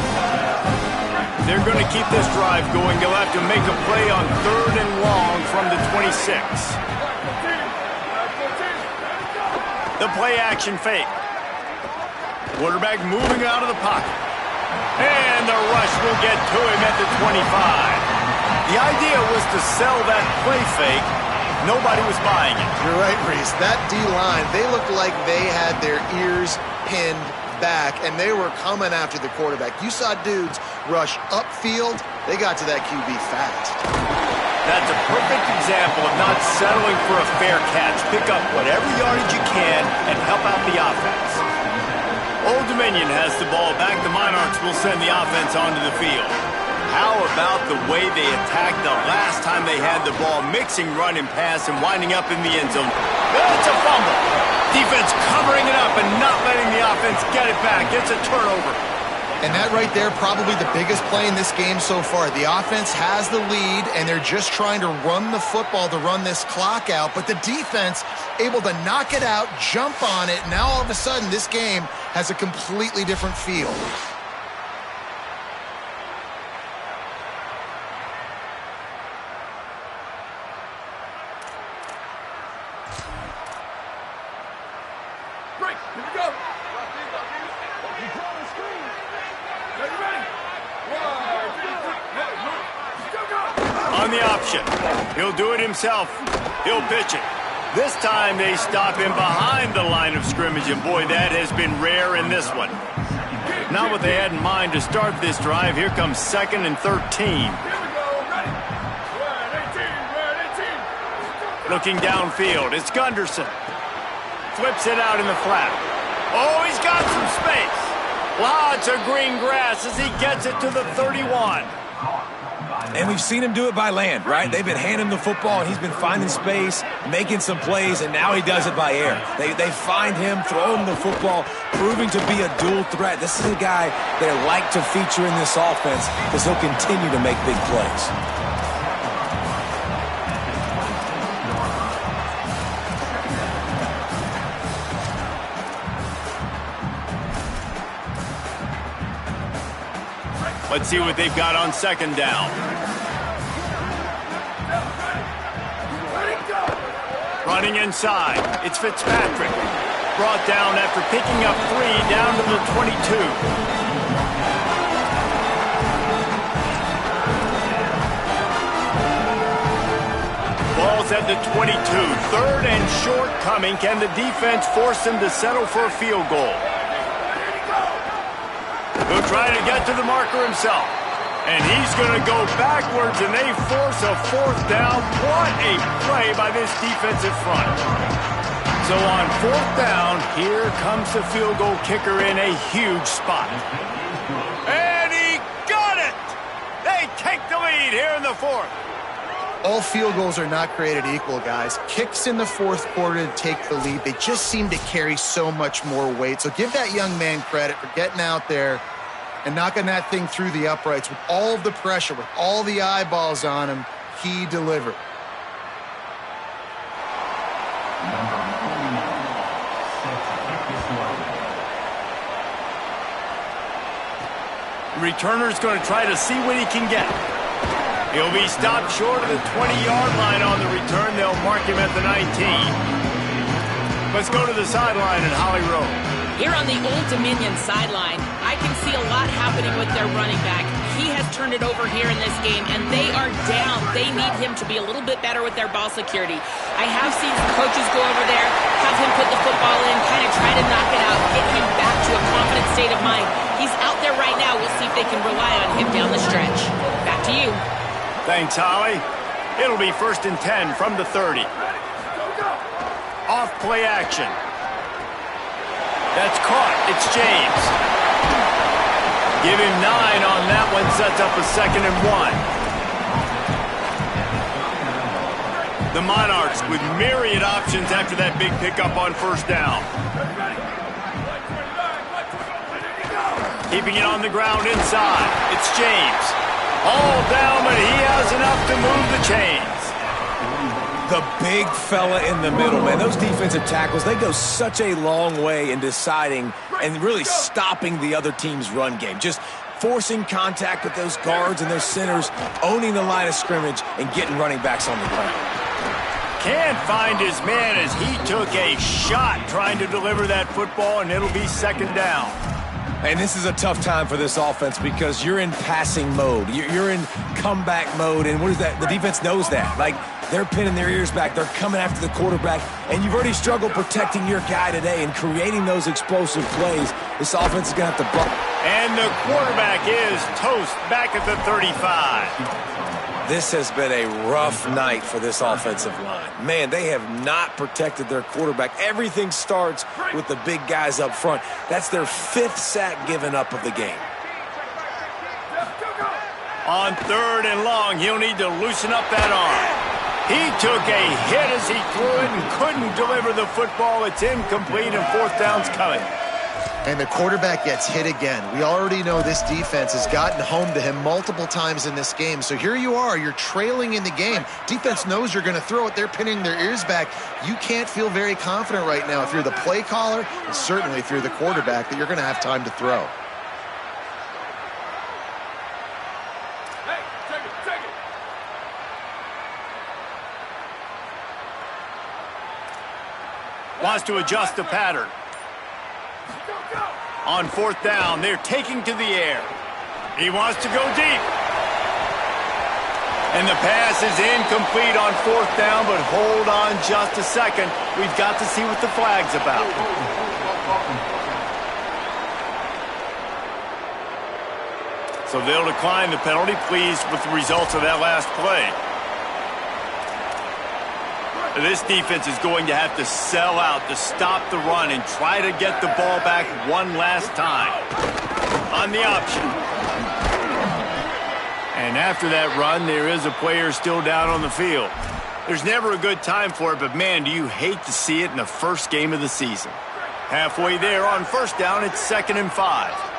They're going to keep this drive going. They'll have to make a play on 3rd and long from the 26. The play action fake. Quarterback moving out of the pocket. And the rush will get to him at the 25. The idea was to sell that play fake. Nobody was buying it. You're right, Reese. That D-line, they looked like they had their ears pinned back, and they were coming after the quarterback. You saw dudes rush upfield. They got to that QB fast. That's a perfect example of not settling for a fair catch. Pick up whatever yardage you can and help out the offense. Old Dominion has the ball back. The Monarchs will send the offense onto the field. How about the way they attacked the last time they had the ball, mixing run and pass and winding up in the end zone? It's a fumble. Defense covering it up and not letting the offense get it back. It's a turnover. And that right there, probably the biggest play in this game so far. The offense has the lead, and they're just trying to run the football to run this clock out. But the defense able to knock it out, jump on it. Now all of a sudden, this game has a completely different feel. On the option. He'll do it himself. He'll pitch it. This time they stop him behind the line of scrimmage, and boy, that has been rare in this one. Not what they had in mind to start this drive. Here comes 2nd and 13. Looking downfield, it's Gunderson. Flips it out in the flat. Oh, he's got some space. Lots of green grass as he gets it to the 31. And we've seen him do it by land, right? They've been handing him the football, and he's been finding space, making some plays, and now he does it by air. They find him, throw him the football, proving to be a dual threat. This is a guy they like to feature in this offense because he'll continue to make big plays. Let's see what they've got on 2nd down. Running inside, it's Fitzpatrick. Brought down after picking up 3 down to the 22. Ball's at the 22. 3rd and short coming. Can the defense force him to settle for a field goal? He'll try to get to the marker himself. And he's going to go backwards, and they force a 4th down. What a play by this defensive front. So on 4th down, here comes the field goal kicker in a huge spot. And he got it! They take the lead here in the 4th. All field goals are not created equal, guys. Kicks in the 4th quarter to take the lead. They just seem to carry so much more weight. So give that young man credit for getting out there and knocking that thing through the uprights with all of the pressure, with all the eyeballs on him. He delivered. Number 49, set to kick this one. The returner's going to try to see what he can get. He'll be stopped short of the 20-yard line on the return. They'll mark him at the 19. Let's go to the sideline at Holly Rowe. Here on the Old Dominion sideline, I can see a lot happening with their running back. He has turned it over here in this game, and they are down. They need him to be a little bit better with their ball security. I have seen some coaches go over there, have him put the football in, kind of try to knock it out, get him back to a confident state of mind. He's out there right now. We'll see if they can rely on him down the stretch. Back to you. Thanks, Holly. It'll be 1st and 10 from the 30. Off play action. That's caught. It's James. Give him 9 on that one. Sets up a 2nd and 1. The Monarchs with myriad options after that big pickup on 1st down. Keeping it on the ground inside. It's James. All down, but he has enough to move the chains. The big fella in the middle, man. Those defensive tackles, they go such a long way in deciding and really stopping the other team's run game. Just forcing contact with those guards and those centers, owning the line of scrimmage, and getting running backs on the ground. Can't find his man as he took a shot trying to deliver that football, and it'll be 2nd down. And this is a tough time for this offense because you're in passing mode. You're in comeback mode, and what is that? The defense knows that. Like, they're pinning their ears back. They're coming after the quarterback, and you've already struggled protecting your guy today and creating those explosive plays. This offense is going to have to block. And the quarterback is toast back at the 35. This has been a rough night for this offensive line. Man, they have not protected their quarterback. Everything starts with the big guys up front. That's their 5th sack given up of the game. On 3rd and long, he'll need to loosen up that arm. He took a hit as he threw it and couldn't deliver the football. It's incomplete, and 4th down's coming. And the quarterback gets hit again. We already know this defense has gotten home to him multiple times in this game. So here you are, you're trailing in the game. Defense knows you're going to throw it. They're pinning their ears back. You can't feel very confident right now if you're the play caller, and certainly if you're the quarterback, that you're going to have time to throw. Wants to adjust the pattern. On 4th down, they're taking to the air. He wants to go deep. And the pass is incomplete on 4th down, but hold on just a second. We've got to see what the flag's about. So they'll decline the penalty, pleased with the results of that last play. This defense is going to have to sell out to stop the run and try to get the ball back one last time. On the option. And after that run, there is a player still down on the field. There's never a good time for it, but man, do you hate to see it in the first game of the season. Halfway there on 1st down, it's 2nd and 5.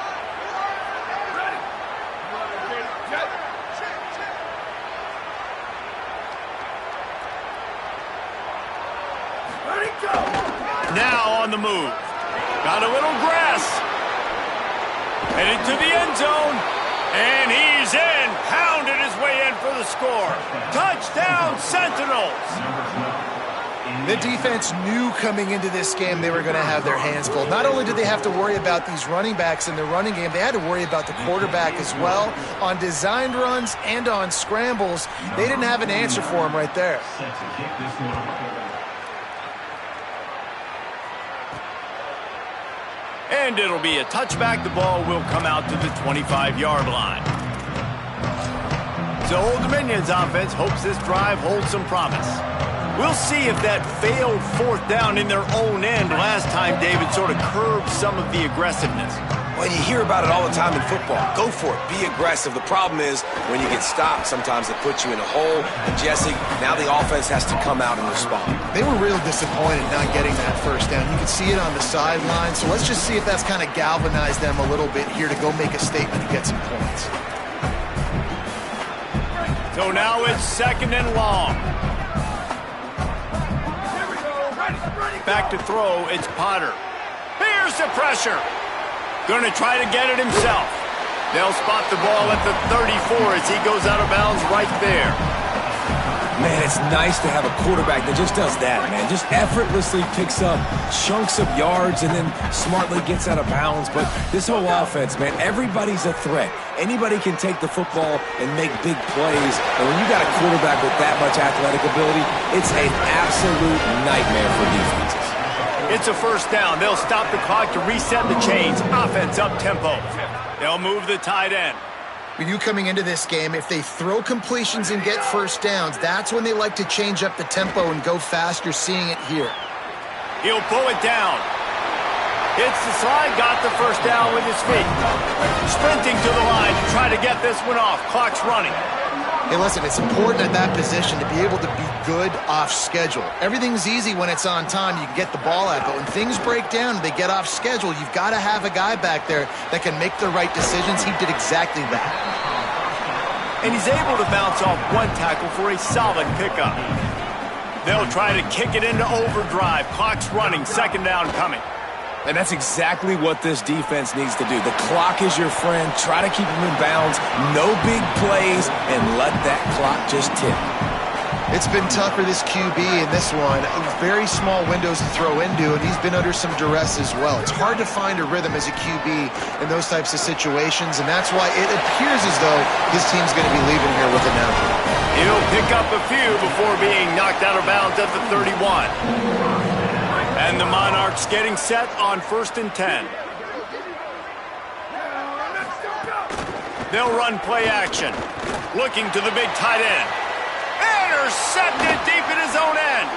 Now on the move. Got a little grass. Headed to the end zone. And he's in. Pounded his way in for the score. Touchdown, Sentinels. The defense knew coming into this game they were going to have their hands full. Not only did they have to worry about these running backs in the running game, they had to worry about the quarterback as well. On designed runs and on scrambles, they didn't have an answer for him right there. And it'll be a touchback. The ball will come out to the 25-yard line. So Old Dominion's offense hopes this drive holds some promise. We'll see if that failed fourth down in their own end last time, David, sort of curbed some of the aggressiveness. Well, you hear about it all the time in football. Go for it. Be aggressive. The problem is when you get stopped, sometimes it puts you in a hole. And, Jesse, now the offense has to come out and respond. They were real disappointed not getting that first down. You could see it on the sideline. So let's just see if that's kind of galvanized them a little bit here to go make a statement and get some points. So now it's second and long. Back to throw, it's Potter. Here's the pressure. Going to try to get it himself. They'll spot the ball at the 34 as he goes out of bounds right there. Man, it's nice to have a quarterback that just does that, man. Just effortlessly picks up chunks of yards and then smartly gets out of bounds. But this whole offense, man, everybody's a threat. Anybody can take the football and make big plays. And when you got a quarterback with that much athletic ability, it's an absolute nightmare for defenses. It's a first down. They'll stop the clock to reset the chains. Offense up tempo. They'll move the tight end. When you coming into this game, if they throw completions and get first downs, that's when they like to change up the tempo and go fast. You're seeing it here. He'll pull it down. Hits the slide, got the first down with his feet. Sprinting to the line to try to get this one off. Clock's running. Hey, listen, it's important at that position to be able to be good off schedule. Everything's easy when it's on time. You can get the ball out, but when things break down, they get off schedule, you've got to have a guy back there that can make the right decisions. He did exactly that. And he's able to bounce off one tackle for a solid pickup. They'll try to kick it into overdrive. Clock's running, second down coming. And that's exactly what this defense needs to do. The clock is your friend. Try to keep him in bounds. No big plays, and let that clock just tick. It's been tough for this QB in this one. Very small windows to throw into, and he's been under some duress as well. It's hard to find a rhythm as a QB in those types of situations, and that's why it appears as though this team's going to be leaving here with an out. He'll pick up a few before being knocked out of bounds at the 31. And the Monarchs getting set on 1st and 10. They'll run play action. Looking to the big tight end. Intercepted deep in his own end.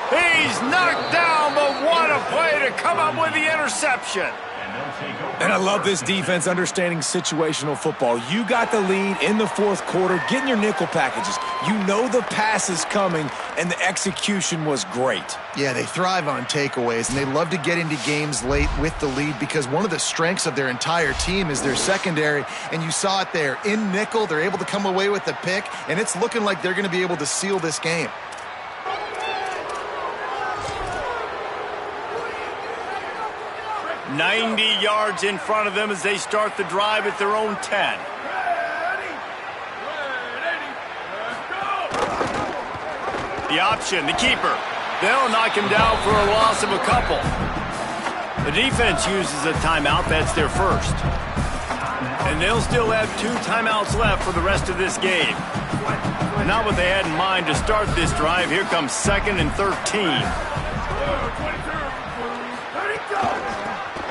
He's knocked down, but what a play to come up with the interception. And I love this defense understanding situational football. You got the lead in the fourth quarter, getting your nickel packages. You know the pass is coming, and the execution was great. Yeah, they thrive on takeaways, and they love to get into games late with the lead because one of the strengths of their entire team is their secondary, and you saw it there. In nickel, they're able to come away with the pick, and it's looking like they're going to be able to seal this game. "90 yards in front of them as they start the drive at their own 10. The option, the keeper. They'll knock him down for a loss of a couple. The defense uses a timeout. That's their first. And they'll still have 2 timeouts left for the rest of this game. Not what they had in mind to start this drive. Here comes 2nd and 13.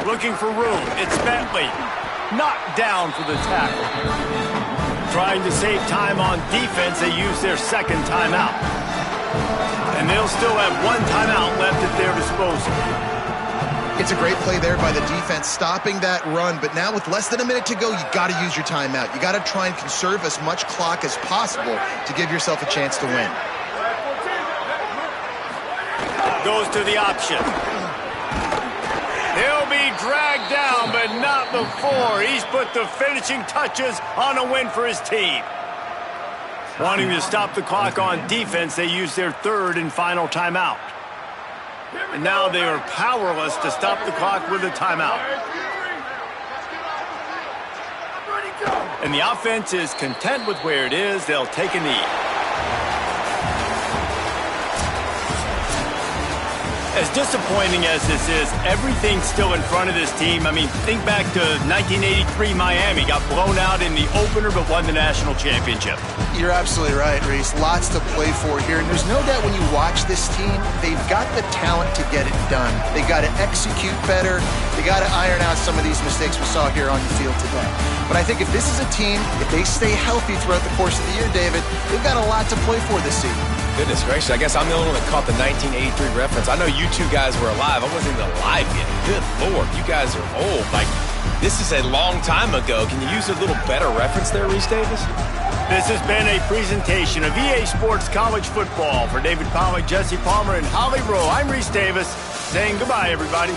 Looking for room. It's Bentley. Knocked down for the tackle. Trying to save time on defense, they use their 2nd timeout. And they'll still have 1 timeout left at their disposal. It's a great play there by the defense, stopping that run. But now with less than a minute to go, you got to use your timeout. You got to try and conserve as much clock as possible to give yourself a chance to win. Goes to the option. He'll be dragged down, but not before. He's put the finishing touches on a win for his team. Wanting to stop the clock on defense, they use their 3rd and final timeout. And now they are powerless to stop the clock with a timeout. And the offense is content with where it is. They'll take a knee. As disappointing as this is, everything's still in front of this team. I mean, think back to 1983 Miami. Got blown out in the opener but won the national championship. You're absolutely right, Reese. Lots to play for here. And there's no doubt when you watch this team, they've got the talent to get it done. They got to execute better. They got to iron out some of these mistakes we saw here on the field today. But I think if this is a team, if they stay healthy throughout the course of the year, David, they've got a lot to play for this season. Goodness gracious, I guess I'm the only one that caught the 1983 reference. I know you two guys were alive. I wasn't even alive yet. Good Lord, you guys are old. Like, this is a long time ago. Can you use a little better reference there, Reese Davis? This has been a presentation of EA Sports College Football. For David Pollack, Jesse Palmer, and Holly Rowe, I'm Reese Davis saying goodbye, everybody.